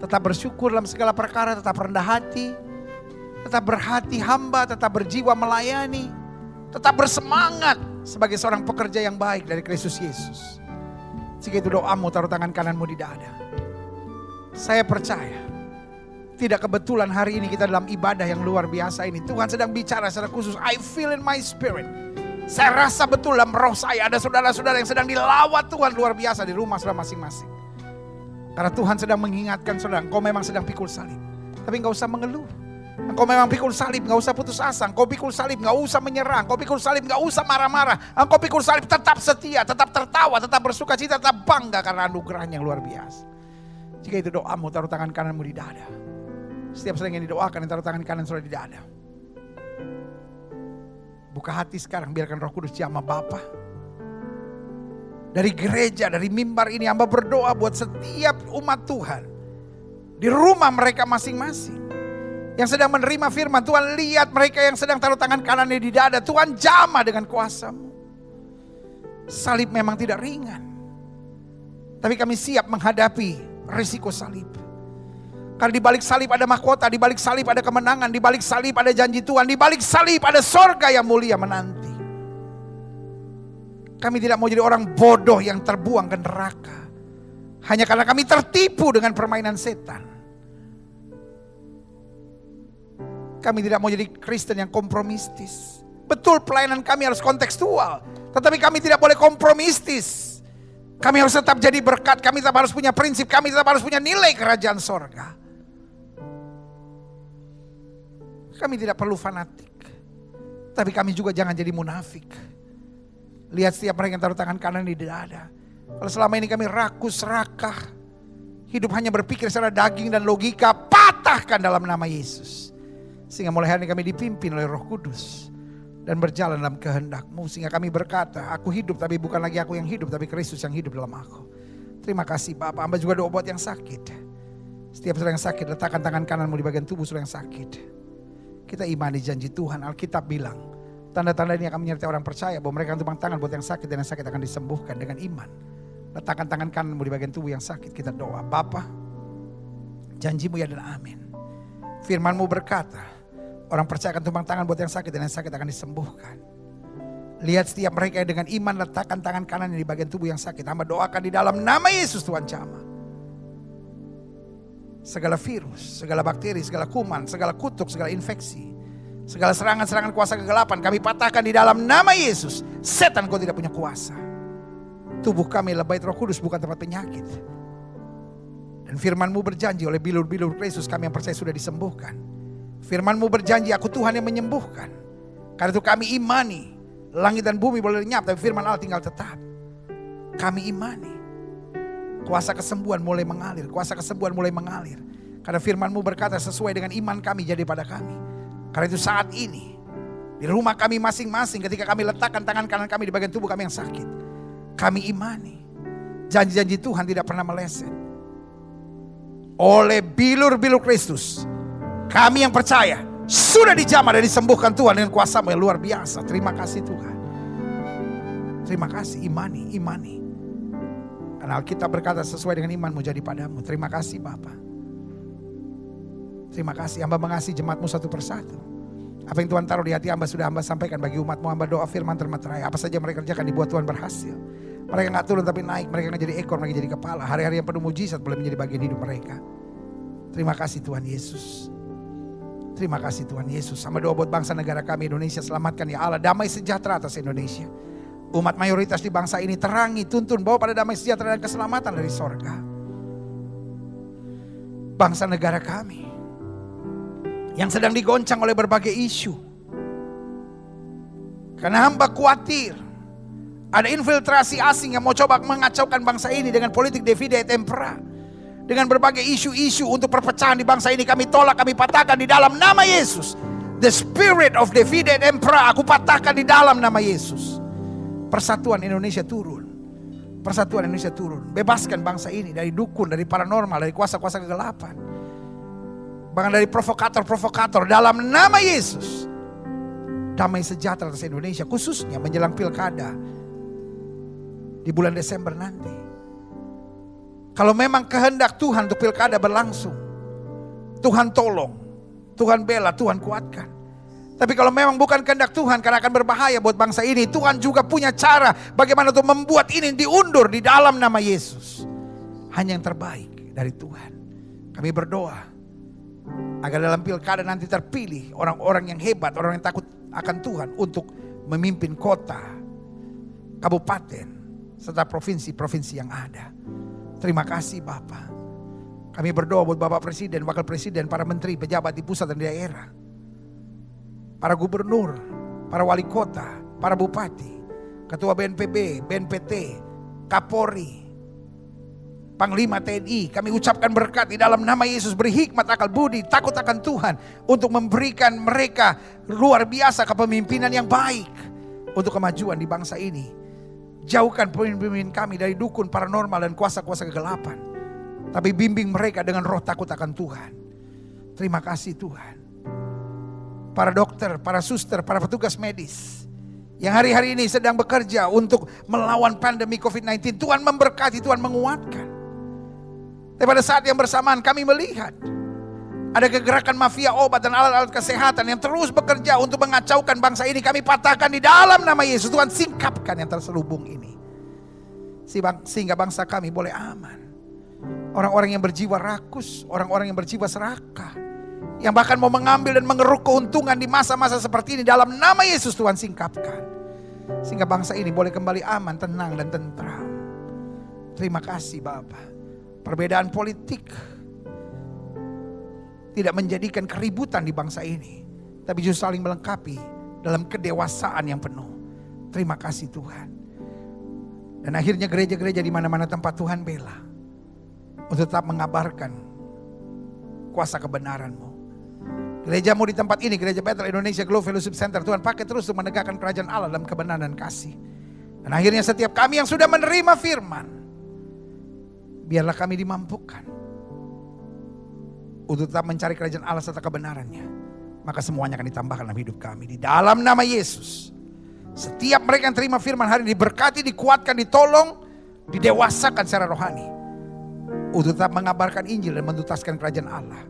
Tetap bersyukur dalam segala perkara, tetap rendah hati, tetap berhati hamba, tetap berjiwa melayani, tetap bersemangat sebagai seorang pekerja yang baik dari Kristus Yesus. Jika itu doamu, taruh tangan kananmu di dada. Saya percaya, tidak kebetulan hari ini kita dalam ibadah yang luar biasa ini. Tuhan sedang bicara secara khusus. I feel in my spirit. Saya rasa betul dalam roh saya ada saudara-saudara yang sedang dilawat Tuhan luar biasa di rumah saudara masing-masing. Karena Tuhan sedang mengingatkan saudara, engkau memang sedang pikul salib. Tapi enggak usah mengeluh. Engkau memang pikul salib, enggak usah putus asa. Engkau pikul salib, enggak usah menyerah. Engkau pikul salib, enggak usah marah-marah. Engkau pikul salib, tetap setia, tetap tertawa, tetap bersuka cita, tetap bangga karena anugerahnya yang luar biasa. Jika itu doamu, taruh tangan kananmu di dada. Setiap saudara yang didoakan, taruh tangan kanan saudara di dada. Buka hati sekarang, biarkan Roh Kudus jamah Bapa. Dari gereja, dari mimbar ini hamba berdoa buat setiap umat Tuhan. Di rumah mereka masing-masing. Yang sedang menerima firman, Tuhan lihat mereka yang sedang taruh tangan kanannya di dada. Tuhan jamah dengan kuasa-Mu. Salib memang tidak ringan. Tapi kami siap menghadapi risiko salib. Karena di balik salib ada mahkota, di balik salib ada kemenangan, di balik salib ada janji Tuhan, di balik salib ada sorga yang mulia menanti. Kami tidak mau jadi orang bodoh yang terbuang ke neraka. Hanya karena kami tertipu dengan permainan setan. Kami tidak mau jadi Kristen yang kompromistis. Betul pelayanan kami harus kontekstual. Tetapi kami tidak boleh kompromistis. Kami harus tetap jadi berkat, kami tetap harus punya prinsip, kami tetap harus punya nilai kerajaan sorga. Kami tidak perlu fanatik. Tapi kami juga jangan jadi munafik. Lihat setiap mereka yang taruh tangan kanan di dada. Kalau selama ini kami rakus, serakah, hidup hanya berpikir secara daging dan logika, patahkan dalam nama Yesus. Sehingga mulai hari ini kami dipimpin oleh Roh Kudus. Dan berjalan dalam kehendak-Mu. Sehingga kami berkata, aku hidup tapi bukan lagi aku yang hidup, tapi Kristus yang hidup dalam aku. Terima kasih Bapak. Hamba juga doa buat yang sakit. Setiap saudara yang sakit, letakkan tangan kananmu di bagian tubuh saudara yang sakit. Kita imani janji Tuhan. Alkitab bilang, tanda-tanda ini akan menyertai orang percaya bahwa mereka akan tumpang tangan buat yang sakit dan yang sakit akan disembuhkan dengan iman. Letakkan tangan kananmu di bagian tubuh yang sakit. Kita doa, Bapa, janji-Mu ya dan amin. Firman-Mu berkata, orang percaya akan tumpang tangan buat yang sakit dan yang sakit akan disembuhkan. Lihat setiap mereka yang dengan iman letakkan tangan kanan di bagian tubuh yang sakit. Hamba doakan di dalam nama Yesus Tuhan jamah. Segala virus, segala bakteri, segala kuman, segala kutuk, segala infeksi, segala serangan-serangan kuasa kegelapan kami patahkan di dalam nama Yesus. Setan kau tidak punya kuasa. Tubuh kami adalah bait Roh Kudus, bukan tempat penyakit. Dan firman-Mu berjanji oleh bilur-bilur Kristus kami yang percaya sudah disembuhkan. Firman-Mu berjanji aku Tuhan yang menyembuhkan. Karena itu kami imani. Langit dan bumi boleh lenyap tapi firman Allah tinggal tetap. Kami imani. Kuasa kesembuhan mulai mengalir. Kuasa kesembuhan mulai mengalir. Karena firman-Mu berkata sesuai dengan iman kami jadi pada kami. Karena itu saat ini. Di rumah kami masing-masing ketika kami letakkan tangan kanan kami di bagian tubuh kami yang sakit. Kami imani. Janji-janji Tuhan tidak pernah meleset. Oleh bilur-bilur Kristus. Kami yang percaya sudah dijamah dan disembuhkan Tuhan dengan kuasa-Mu yang luar biasa. Terima kasih Tuhan. Terima kasih, imani. Karena Alkitab berkata sesuai dengan iman-Mu jadi padamu. Terima kasih Bapa. Terima kasih, hamba mengasihi jemaat-Mu satu persatu. Apa yang Tuhan taruh di hati hamba sudah hamba sampaikan bagi umat-Mu. Hamba doa firman termaterai. Apa saja mereka kerjakan dibuat Tuhan berhasil. Mereka gak turun tapi naik. Mereka gak jadi ekor, mereka jadi kepala. Hari-hari yang penuh mujizat boleh menjadi bagian hidup mereka. Terima kasih Tuhan Yesus. Terima kasih Tuhan Yesus. Sama doa buat bangsa negara kami Indonesia. Selamatkan ya Allah. Damai sejahtera atas Indonesia. Umat mayoritas di bangsa ini terangi, tuntun, bawa pada damai sejahtera dan keselamatan dari sorga. Bangsa negara kami. Yang sedang digoncang oleh berbagai isu. Karena hamba khawatir. Ada infiltrasi asing yang mau coba mengacaukan bangsa ini dengan politik divide et impera. Dengan berbagai isu-isu untuk perpecahan di bangsa ini kami tolak, kami patahkan di dalam nama Yesus. The spirit of divide et impera aku patahkan di dalam nama Yesus. Persatuan Indonesia turun. Persatuan Indonesia turun. Bebaskan bangsa ini dari dukun, dari paranormal, dari kuasa-kuasa kegelapan. Bahkan dari provokator-provokator dalam nama Yesus. Damai sejahtera atas Indonesia khususnya menjelang pilkada di bulan Desember nanti. Kalau memang kehendak Tuhan untuk pilkada berlangsung, Tuhan tolong, Tuhan bela, Tuhan kuatkan. Tapi kalau memang bukan kehendak Tuhan karena akan berbahaya buat bangsa ini, Tuhan juga punya cara bagaimana untuk membuat ini diundur di dalam nama Yesus. Hanya yang terbaik dari Tuhan. Kami berdoa agar dalam pilkada nanti terpilih orang-orang yang hebat, orang yang takut akan Tuhan untuk memimpin kota, kabupaten, serta provinsi-provinsi yang ada. Terima kasih Bapa. Kami berdoa buat Bapak Presiden, Wakil Presiden, para menteri, pejabat di pusat dan di daerah, para gubernur, para wali kota, para bupati, ketua BNPB, BNPT, Kapolri, Panglima TNI. Kami ucapkan berkat di dalam nama Yesus, beri hikmat, akal budi, takut akan Tuhan untuk memberikan mereka luar biasa kepemimpinan yang baik untuk kemajuan di bangsa ini. Jauhkan pemimpin kami dari dukun, paranormal, dan kuasa-kuasa kegelapan, tapi bimbing mereka dengan roh takut akan Tuhan. Terima kasih Tuhan. Para dokter, para suster, para petugas medis yang hari-hari ini sedang bekerja untuk melawan pandemi COVID-19, Tuhan memberkati, Tuhan menguatkan. Tapi pada saat yang bersamaan kami melihat ada kegerakan mafia obat dan alat-alat kesehatan yang terus bekerja untuk mengacaukan bangsa ini. Kami patahkan di dalam nama Yesus. Tuhan singkapkan yang terselubung ini, sehingga bangsa kami boleh aman. Orang-orang yang berjiwa rakus, orang-orang yang berjiwa serakah, yang bahkan mau mengambil dan mengeruk keuntungan di masa-masa seperti ini, dalam nama Yesus Tuhan singkapkan, sehingga bangsa ini boleh kembali aman, tenang, dan tentram. Terima kasih Bapa. Perbedaan politik tidak menjadikan keributan di bangsa ini, tapi justru saling melengkapi dalam kedewasaan yang penuh. Terima kasih Tuhan. Dan akhirnya gereja-gereja di mana-mana tempat Tuhan bela untuk tetap mengabarkan kuasa kebenaran-Mu. Gerejamu di tempat ini, Gereja Bethel Indonesia Glow Fellowship Center, Tuhan pakai terus untuk menegakkan kerajaan Allah dalam kebenaran dan kasih. Dan akhirnya setiap kami yang sudah menerima firman, biarlah kami dimampukan untuk tetap mencari kerajaan Allah serta kebenarannya. Maka semuanya akan ditambahkan dalam hidup kami. Di dalam nama Yesus, setiap mereka yang terima firman hari ini diberkati, dikuatkan, ditolong, didewasakan secara rohani untuk tetap mengabarkan Injil dan menuntaskan kerajaan Allah,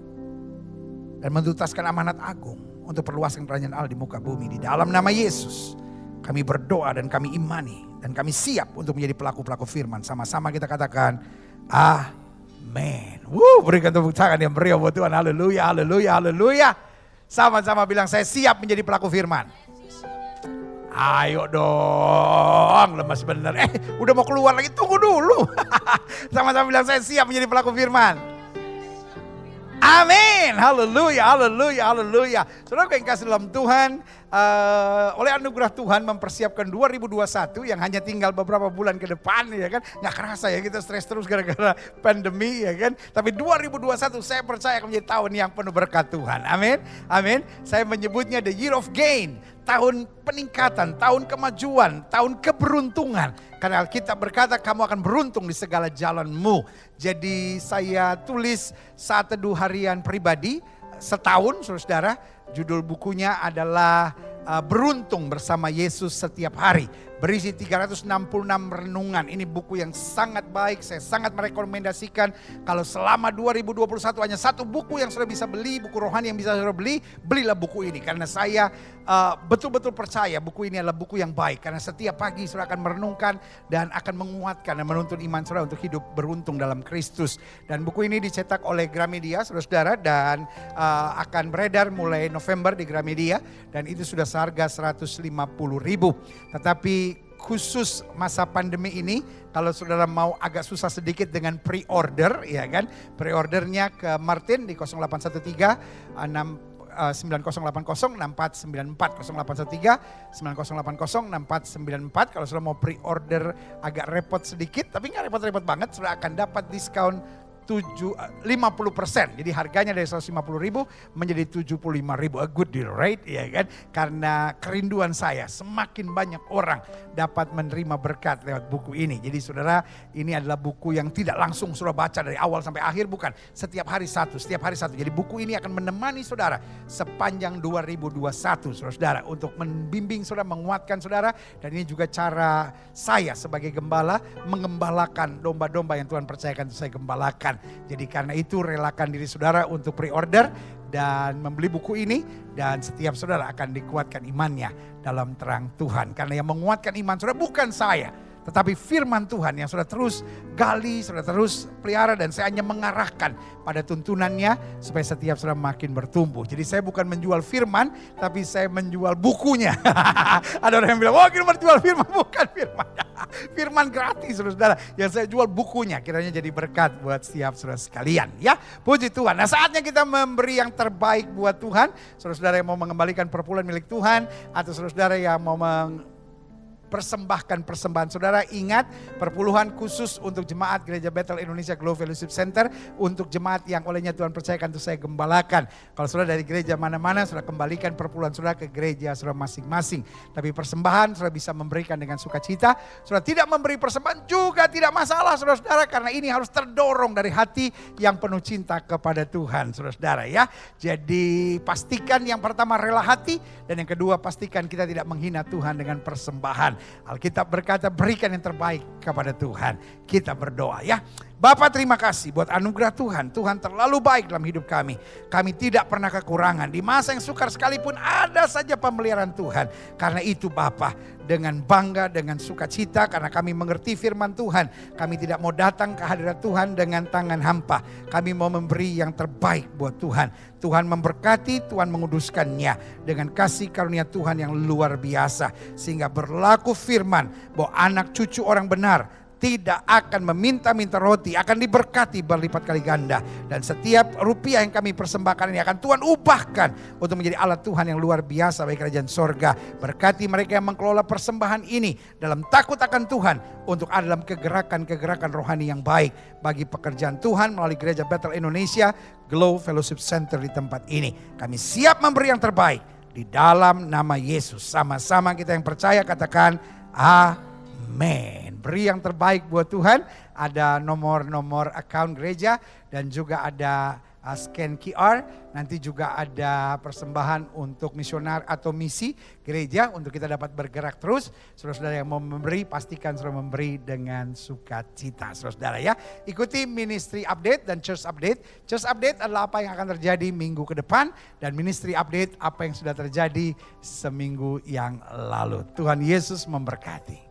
dan menuntaskan amanat agung untuk perluasan kerajaan Allah di muka bumi. Di dalam nama Yesus kami berdoa dan kami imani, dan kami siap untuk menjadi pelaku-pelaku firman. Sama-sama kita katakan amin. Berikan tepuk tangan yang meriah buat Tuhan. Haleluya, haleluya, haleluya. Sama-sama bilang, saya siap menjadi pelaku firman. Ayo dong, lemas bener. Udah mau keluar lagi, tunggu dulu. Sama-sama bilang, saya siap menjadi pelaku firman. Amin, haleluya, haleluya, haleluya. Saudara yang kasih dalam Tuhan, oleh anugerah Tuhan mempersiapkan 2021 yang hanya tinggal beberapa bulan ke depan, ya kan? Nggak kerasa ya, kita stres terus gara-gara pandemi, ya kan? Tapi 2021 saya percaya akan menjadi tahun yang penuh berkat Tuhan. Amin, amin. Saya menyebutnya the year of gain, tahun peningkatan, tahun kemajuan, tahun keberuntungan. Karena Alkitab berkata kamu akan beruntung di segala jalanmu. Jadi saya tulis saat teduh harian pribadi setahun, saudara. Judul bukunya adalah Beruntung Bersama Yesus Setiap Hari. Berisi 366 renungan. Ini buku yang sangat baik. Saya sangat merekomendasikan kalau selama 2021 hanya satu buku yang sudah bisa beli, buku rohani yang bisa sudah beli, belilah buku ini. Karena saya betul-betul percaya buku ini adalah buku yang baik. Karena setiap pagi saudara akan merenungkan dan akan menguatkan dan menuntun iman saudara untuk hidup beruntung dalam Kristus. Dan buku ini dicetak oleh Gramedia, saudara-saudara, dan akan beredar mulai November di Gramedia. Dan itu sudah seharga 150.000. Tetapi khusus masa pandemi ini, kalau saudara mau agak susah sedikit dengan pre-order, ya kan? Pre-ordernya ke Martin di 0813 9080 6494, 0813 9080 6494. Kalau sudah mau pre-order agak repot sedikit, tapi nggak repot-repot banget, sudah akan dapat diskon 50%. Jadi harganya dari 150.000 menjadi 75.000. A good deal, right? Ya kan? Karena kerinduan saya semakin banyak orang dapat menerima berkat lewat buku ini. Jadi saudara, ini adalah buku yang tidak langsung saudara baca dari awal sampai akhir, bukan. Setiap hari satu. Jadi buku ini akan menemani saudara sepanjang 2021, saudara, untuk membimbing saudara, menguatkan saudara. Dan ini juga cara saya sebagai gembala mengembalakan domba-domba yang Tuhan percayakan untuk saya gembalakan. Jadi karena itu relakan diri saudara untuk pre-order dan membeli buku ini, dan setiap saudara akan dikuatkan imannya dalam terang Tuhan. Karena yang menguatkan iman saudara bukan saya, Tetapi firman Tuhan yang sudah terus gali, sudah terus pelihara, dan saya hanya mengarahkan pada tuntunannya supaya setiap saudara makin bertumbuh. Jadi saya bukan menjual firman, tapi saya menjual bukunya. Ada orang yang bilang, wah kita menjual firman, bukan firman. Firman gratis saudara, yang saya jual bukunya. Kiranya jadi berkat buat setiap saudara sekalian ya. Puji Tuhan. Nah saatnya kita memberi yang terbaik buat Tuhan. Saudara-saudara yang mau mengembalikan perpuluhan milik Tuhan, atau saudara-saudara yang mau persembahkan persembahan saudara, ingat perpuluhan khusus untuk jemaat Gereja Bethel Indonesia Glow Fellowship Center, untuk jemaat yang olehnya Tuhan percayakan untuk saya gembalakan. Kalau saudara dari gereja mana-mana, saudara kembalikan perpuluhan saudara ke gereja saudara masing-masing. Tapi persembahan saudara bisa memberikan dengan sukacita. Saudara tidak memberi persembahan juga tidak masalah saudara-saudara, karena ini harus terdorong dari hati yang penuh cinta kepada Tuhan saudara-saudara ya. Jadi pastikan yang pertama rela hati, dan yang kedua pastikan kita tidak menghina Tuhan dengan persembahan. Alkitab berkata berikan yang terbaik kepada Tuhan. Kita berdoa ya. Bapa terima kasih buat anugerah Tuhan. Tuhan terlalu baik dalam hidup kami. Kami tidak pernah kekurangan. Di masa yang sukar sekalipun ada saja pemeliharaan Tuhan. Karena itu Bapa, dengan bangga, dengan sukacita, karena kami mengerti firman Tuhan, kami tidak mau datang ke hadirat Tuhan dengan tangan hampa. Kami mau memberi yang terbaik buat Tuhan. Tuhan memberkati, Tuhan menguduskannya dengan kasih karunia Tuhan yang luar biasa. Sehingga berlaku firman bahwa anak cucu orang benar tidak akan meminta-minta roti, akan diberkati berlipat kali ganda. Dan setiap rupiah yang kami persembahkan ini akan Tuhan ubahkan untuk menjadi alat Tuhan yang luar biasa bagi kerajaan sorga. Berkati mereka yang mengelola persembahan ini dalam takut akan Tuhan, untuk ada dalam kegerakan-kegerakan rohani yang baik bagi pekerjaan Tuhan melalui Gereja Bethel Indonesia Glow Fellowship Center di tempat ini. Kami siap memberi yang terbaik di dalam nama Yesus. Sama-sama kita yang percaya katakan amin. Beri yang terbaik buat Tuhan. Ada nomor-nomor account gereja dan juga ada scan QR. Nanti juga ada persembahan untuk misionar atau misi gereja untuk kita dapat bergerak terus. Saudara-saudara yang mau memberi, pastikan saudara memberi dengan sukacita. Saudara-saudara ya, ikuti ministry update dan church update. Church update adalah apa yang akan terjadi minggu ke depan, dan ministry update apa yang sudah terjadi seminggu yang lalu. Tuhan Yesus memberkati.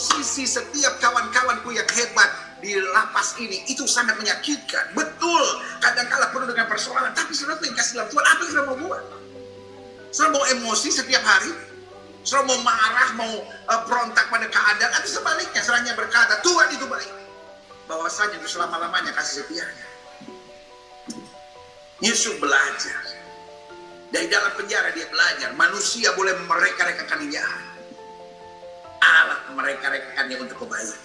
posisi setiap kawan-kawanku yang hebat di lapas ini itu sangat menyakitkan. Betul, kadang-kala penuh dengan persoalan, tapi saudara yang kasih dalam Tuhan, apa yang saudara mau buat? Saudara mau emosi setiap hari? Saudara mau marah, mau berontak pada keadaan, atau sebaliknya saudara berkata, Tuhan itu baik. Bahwasanya itu selama-lamanya kasih setianya. Yusuf belajar. Dari dalam penjara dia belajar, manusia boleh mereka-rekakan yang jahat. Allah mereka-rekakannya untuk kebaikan.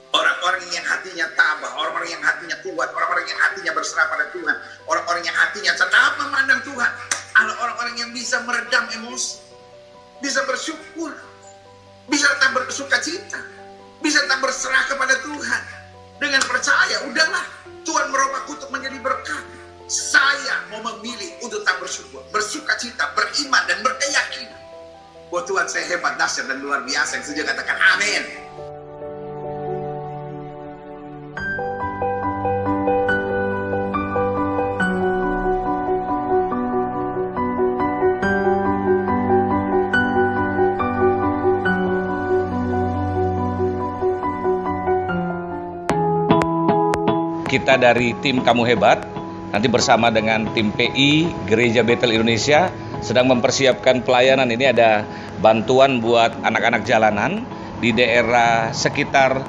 Orang-orang yang hatinya tabah, orang-orang yang hatinya kuat, orang-orang yang hatinya berserah pada Tuhan, orang-orang yang hatinya tetap memandang Tuhan, adalah orang-orang yang bisa meredam emosi, bisa bersyukur, bisa tetap bersuka cita, bisa tetap berserah kepada Tuhan. Dengan percaya, udahlah, Tuhan merubahku untuk menjadi berkat. Saya mau memilih untuk tetap bersyukur, bersuka cita, beriman, dan berkeyakinan bahwa Tuhan saya hebat, dahsyat, dan luar biasa. Yang setuju katakan amin. Kita dari tim Kamu Hebat, nanti bersama dengan tim PI Gereja Betel Indonesia sedang mempersiapkan pelayanan. Ini ada bantuan buat anak-anak jalanan di daerah sekitar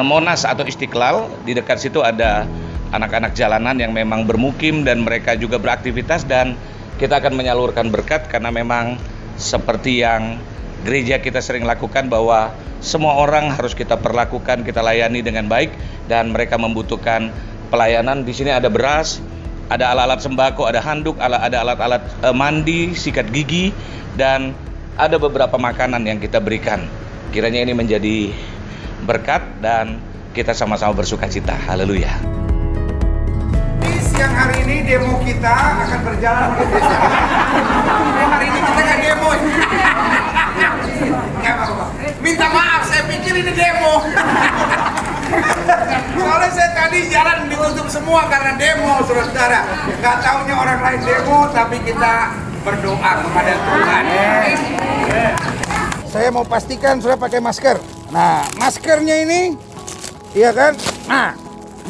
Monas atau Istiqlal. Di dekat situ ada anak-anak jalanan yang memang bermukim dan mereka juga beraktivitas, dan kita akan menyalurkan berkat karena memang seperti yang gereja kita sering lakukan bahwa semua orang harus kita perlakukan, kita layani dengan baik, dan mereka membutuhkan pelayanan. Di sini ada beras, ada alat-alat sembako, ada handuk, ada alat-alat mandi, sikat gigi, dan ada beberapa makanan yang kita berikan. Kiranya ini menjadi berkat dan kita sama-sama bersuka cita. Haleluya. Di siang hari ini demo kita akan berjalan ke desa. Hari ini kita nggak demo. Nggak apa-apa. Minta maaf, saya pikir ini demo. Soalnya saya tadi jalan ditutup semua karena demo, saudara-saudara. Nggak taunya orang lain demo, tapi kita berdoa kepada Tuhan. Saya mau pastikan sudah pakai masker. Nah, maskernya ini, iya kan? Nah,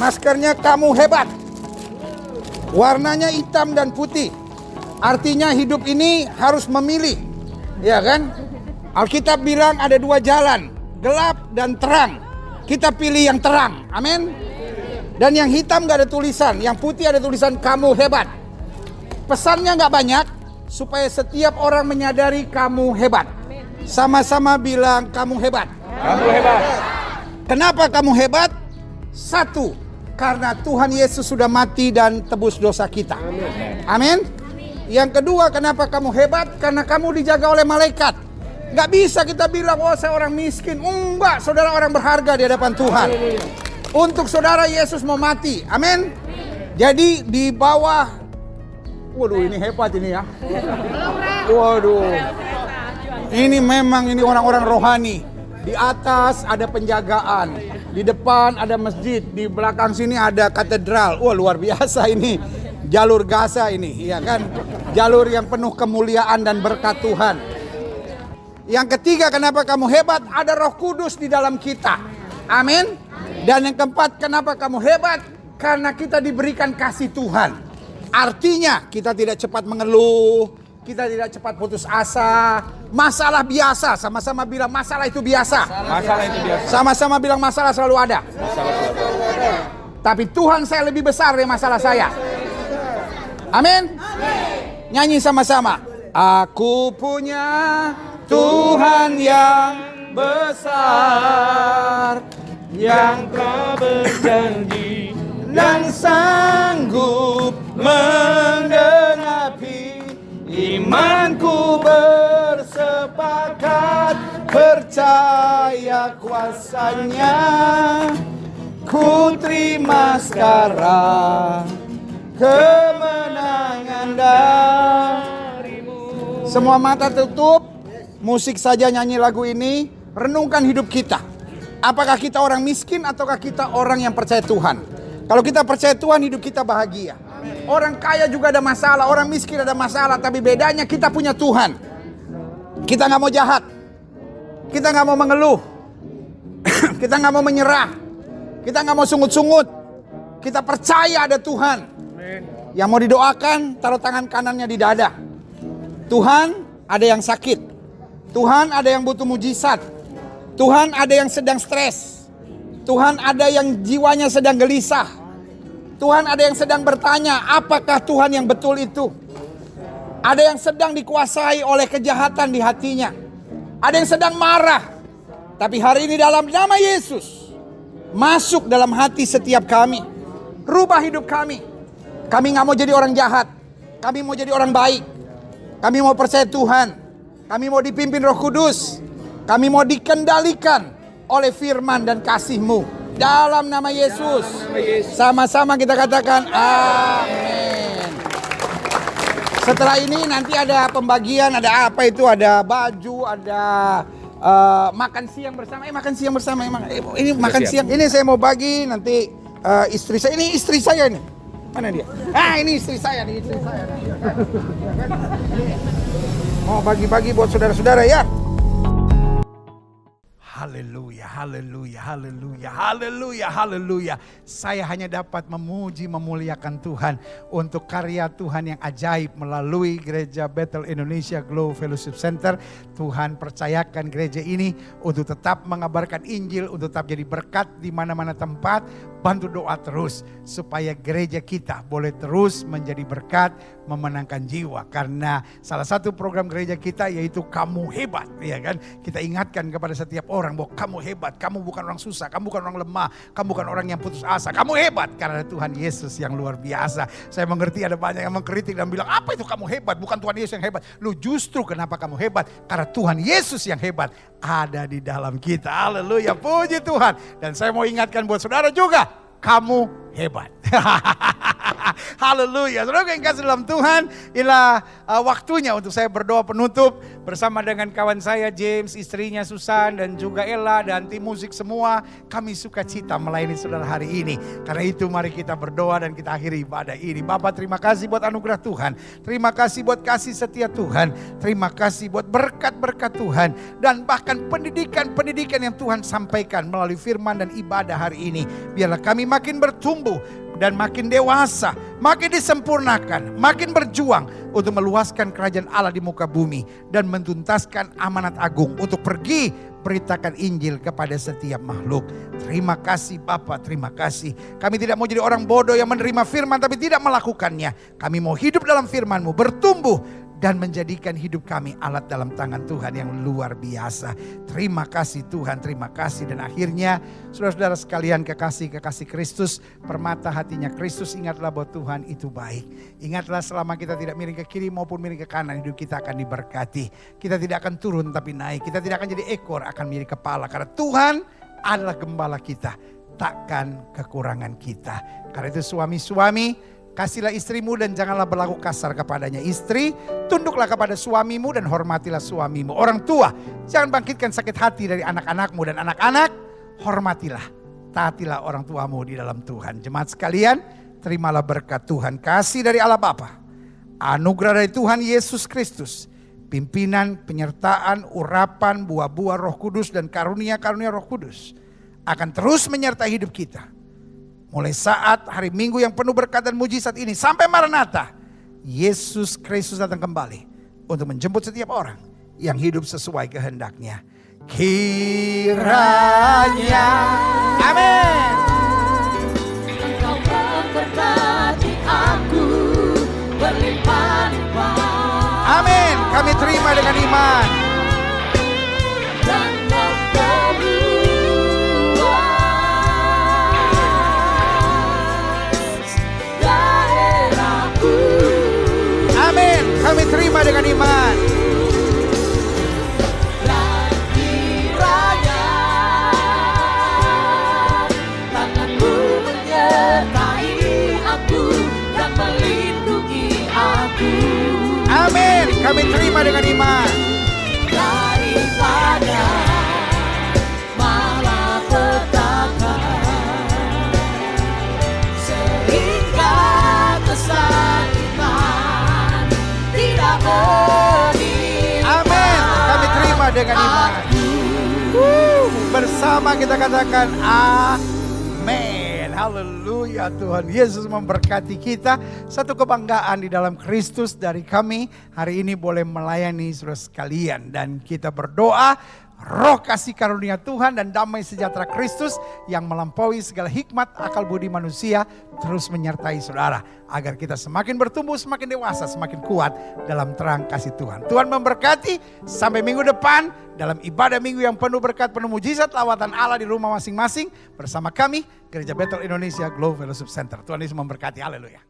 maskernya Kamu Hebat. Warnanya hitam dan putih. Artinya hidup ini harus memilih, ya kan? Alkitab bilang ada dua jalan, gelap dan terang. Kita pilih yang terang, amin. Dan yang hitam gak ada tulisan, yang putih ada tulisan Kamu Hebat. Pesannya gak banyak, supaya setiap orang menyadari kamu hebat. Sama-sama bilang kamu hebat. Kamu hebat. Kenapa kamu hebat? Satu, karena Tuhan Yesus sudah mati dan tebus dosa kita. Amin. Yang kedua, kenapa kamu hebat? Karena kamu dijaga oleh malaikat. Gak bisa kita bilang, oh saya orang miskin. Enggak, saudara orang berharga di hadapan Tuhan. Untuk saudara Yesus mau mati. Amin. Jadi di bawah, waduh ini hebat ini ya. Waduh. Ini memang ini orang-orang rohani. Di atas ada penjagaan. Di depan ada masjid. Di belakang sini ada katedral. Wah luar biasa ini. Jalur Gaza ini, ya kan? Jalur yang penuh kemuliaan dan berkat Tuhan. Yang ketiga, kenapa kamu hebat? Ada Roh Kudus di dalam kita. Amin. Dan yang keempat, kenapa kamu hebat? Karena kita diberikan kasih Tuhan. Artinya kita tidak cepat mengeluh, kita tidak cepat putus asa. Masalah biasa, sama-sama bilang masalah itu biasa. Masalah itu biasa. Sama-sama bilang masalah selalu ada. Tapi Tuhan saya lebih besar dari masalah saya. Amin. Nyanyi sama-sama. Aku punya Tuhan yang besar, yang telah berjanji dan sanggup menggenapi. Imanku bersepakat, percaya kuasanya. Ku terima sekarang kemenangan darimu. Semua mata tutup, musik saja nyanyi lagu ini. Renungkan hidup kita. Apakah kita orang miskin ataukah kita orang yang percaya Tuhan? Kalau kita percaya Tuhan, hidup kita bahagia. Orang kaya juga ada masalah, orang miskin ada masalah. Tapi bedanya kita punya Tuhan. Kita gak mau jahat, kita gak mau mengeluh, Kita nggak mau menyerah. Kita nggak mau sungut-sungut. Kita percaya ada Tuhan. Yang mau didoakan, taruh tangan kanannya di dada. Tuhan, ada yang sakit. Tuhan, ada yang butuh mujizat. Tuhan, ada yang sedang stres. Tuhan, ada yang jiwanya sedang gelisah. Tuhan, ada yang sedang bertanya, apakah Tuhan yang betul itu? Ada yang sedang dikuasai oleh kejahatan di hatinya. Ada yang sedang marah. Tapi hari ini dalam nama Yesus, masuk dalam hati setiap kami. Rubah hidup kami. Kami gak mau jadi orang jahat. Kami mau jadi orang baik. Kami mau percaya Tuhan. Kami mau dipimpin Roh Kudus. Kami mau dikendalikan oleh firman dan kasih-Mu. Dalam nama Yesus. Sama-sama kita katakan amin. Setelah ini nanti ada pembagian, ada apa itu, ada baju, ada makan siang bersama. Makan siang bersama. Ini makan siang. Ini saya mau bagi nanti istri saya. Ini istri saya ini. Mana dia? Ini istri saya nih, istri saya. Mau bagi-bagi buat saudara-saudara ya. Haleluya, haleluya, haleluya, haleluya, haleluya. Saya hanya dapat memuji, memuliakan Tuhan untuk karya Tuhan yang ajaib melalui Gereja Bethel Indonesia Glow Fellowship Center. Tuhan percayakan gereja ini untuk tetap mengabarkan Injil, untuk tetap jadi berkat di mana-mana tempat. Bantu doa terus supaya gereja kita boleh terus menjadi berkat, memenangkan jiwa. Karena salah satu program gereja kita yaitu kamu hebat, ya kan? Kita ingatkan kepada setiap orang bahwa kamu hebat, kamu bukan orang susah, kamu bukan orang lemah, kamu bukan orang yang putus asa, kamu hebat karena Tuhan Yesus yang luar biasa. Saya mengerti ada banyak yang mengkritik dan bilang, apa itu kamu hebat? Bukan Tuhan Yesus yang hebat. Lu justru kenapa kamu hebat? Karena Tuhan Yesus yang hebat ada di dalam kita. Haleluya, puji Tuhan. Dan saya mau ingatkan buat saudara juga, kamu hebat. Haleluya. Saudara yang kasih dalam Tuhan, inilah waktunya untuk saya berdoa penutup bersama dengan kawan saya James, istrinya Susan dan juga Ella dan tim musik semua. Kami sukacita melayani saudara hari ini. Karena itu mari kita berdoa dan kita akhiri ibadah ini. Bapak, terima kasih buat anugerah Tuhan. Terima kasih buat kasih setia Tuhan. Terima kasih buat berkat-berkat Tuhan. Dan bahkan pendidikan-pendidikan yang Tuhan sampaikan melalui firman dan ibadah hari ini. Biarlah kami makin bertumbuh dan makin dewasa, makin disempurnakan, makin berjuang untuk meluaskan kerajaan Allah di muka bumi dan mentuntaskan amanat agung untuk pergi beritakan Injil kepada setiap makhluk. Terima kasih Bapa, terima kasih. Kami tidak mau jadi orang bodoh yang menerima firman tapi tidak melakukannya. Kami mau hidup dalam firman-Mu, bertumbuh dan menjadikan hidup kami alat dalam tangan Tuhan yang luar biasa. Terima kasih Tuhan, terima kasih. Dan akhirnya saudara-saudara sekalian, kekasih-kekasih Kristus, permata hatinya Kristus, ingatlah bahwa Tuhan itu baik. Ingatlah selama kita tidak miring ke kiri maupun miring ke kanan, hidup kita akan diberkati. Kita tidak akan turun tapi naik. Kita tidak akan jadi ekor, akan menjadi kepala. Karena Tuhan adalah gembala kita, takkan kekurangan kita. Karena itu suami-suami, kasihlah istrimu dan janganlah berlaku kasar kepadanya. Istri, tunduklah kepada suamimu dan hormatilah suamimu. Orang tua, jangan bangkitkan sakit hati dari anak-anakmu. Dan anak-anak, hormatilah, taatilah orang tuamu di dalam Tuhan. Jemaat sekalian, terimalah berkat Tuhan. Kasih dari Allah Bapa, anugerah dari Tuhan Yesus Kristus, pimpinan, penyertaan, urapan, buah-buah Roh Kudus dan karunia-karunia Roh Kudus akan terus menyertai hidup kita. Mulai saat hari Minggu yang penuh berkat dan mujizat ini sampai Maranatha, Yesus Kristus datang kembali untuk menjemput setiap orang yang hidup sesuai kehendak-Nya. Kiranya, amin. Engkau memberkati aku berlimpah-limpah. Amin. Kami terima dengan iman. Dan amin. Kami terima dengan iman. dan kiranya tanganmu menyertai aku dan melindungi aku. Amin. Kami terima dengan iman. Daripada malapetaka sehingga kesakitan tidak menimpa. Amin. Kami terima dengan iman. Aku bersama kita katakan amin. Haleluya, Tuhan Yesus memberkati kita. Satu kebanggaan di dalam Kristus dari kami hari ini boleh melayani saudara sekalian. Dan kita berdoa roh kasih karunia Tuhan dan damai sejahtera Kristus yang melampaui segala hikmat akal budi manusia terus menyertai saudara. Agar kita semakin bertumbuh, semakin dewasa, semakin kuat dalam terang kasih Tuhan. Tuhan memberkati sampai minggu depan dalam ibadah minggu yang penuh berkat, penuh mujizat, lawatan Allah di rumah masing-masing bersama kami Gereja Betel Indonesia Global Fellowship Center. Tuhan Yesus memberkati, haleluya.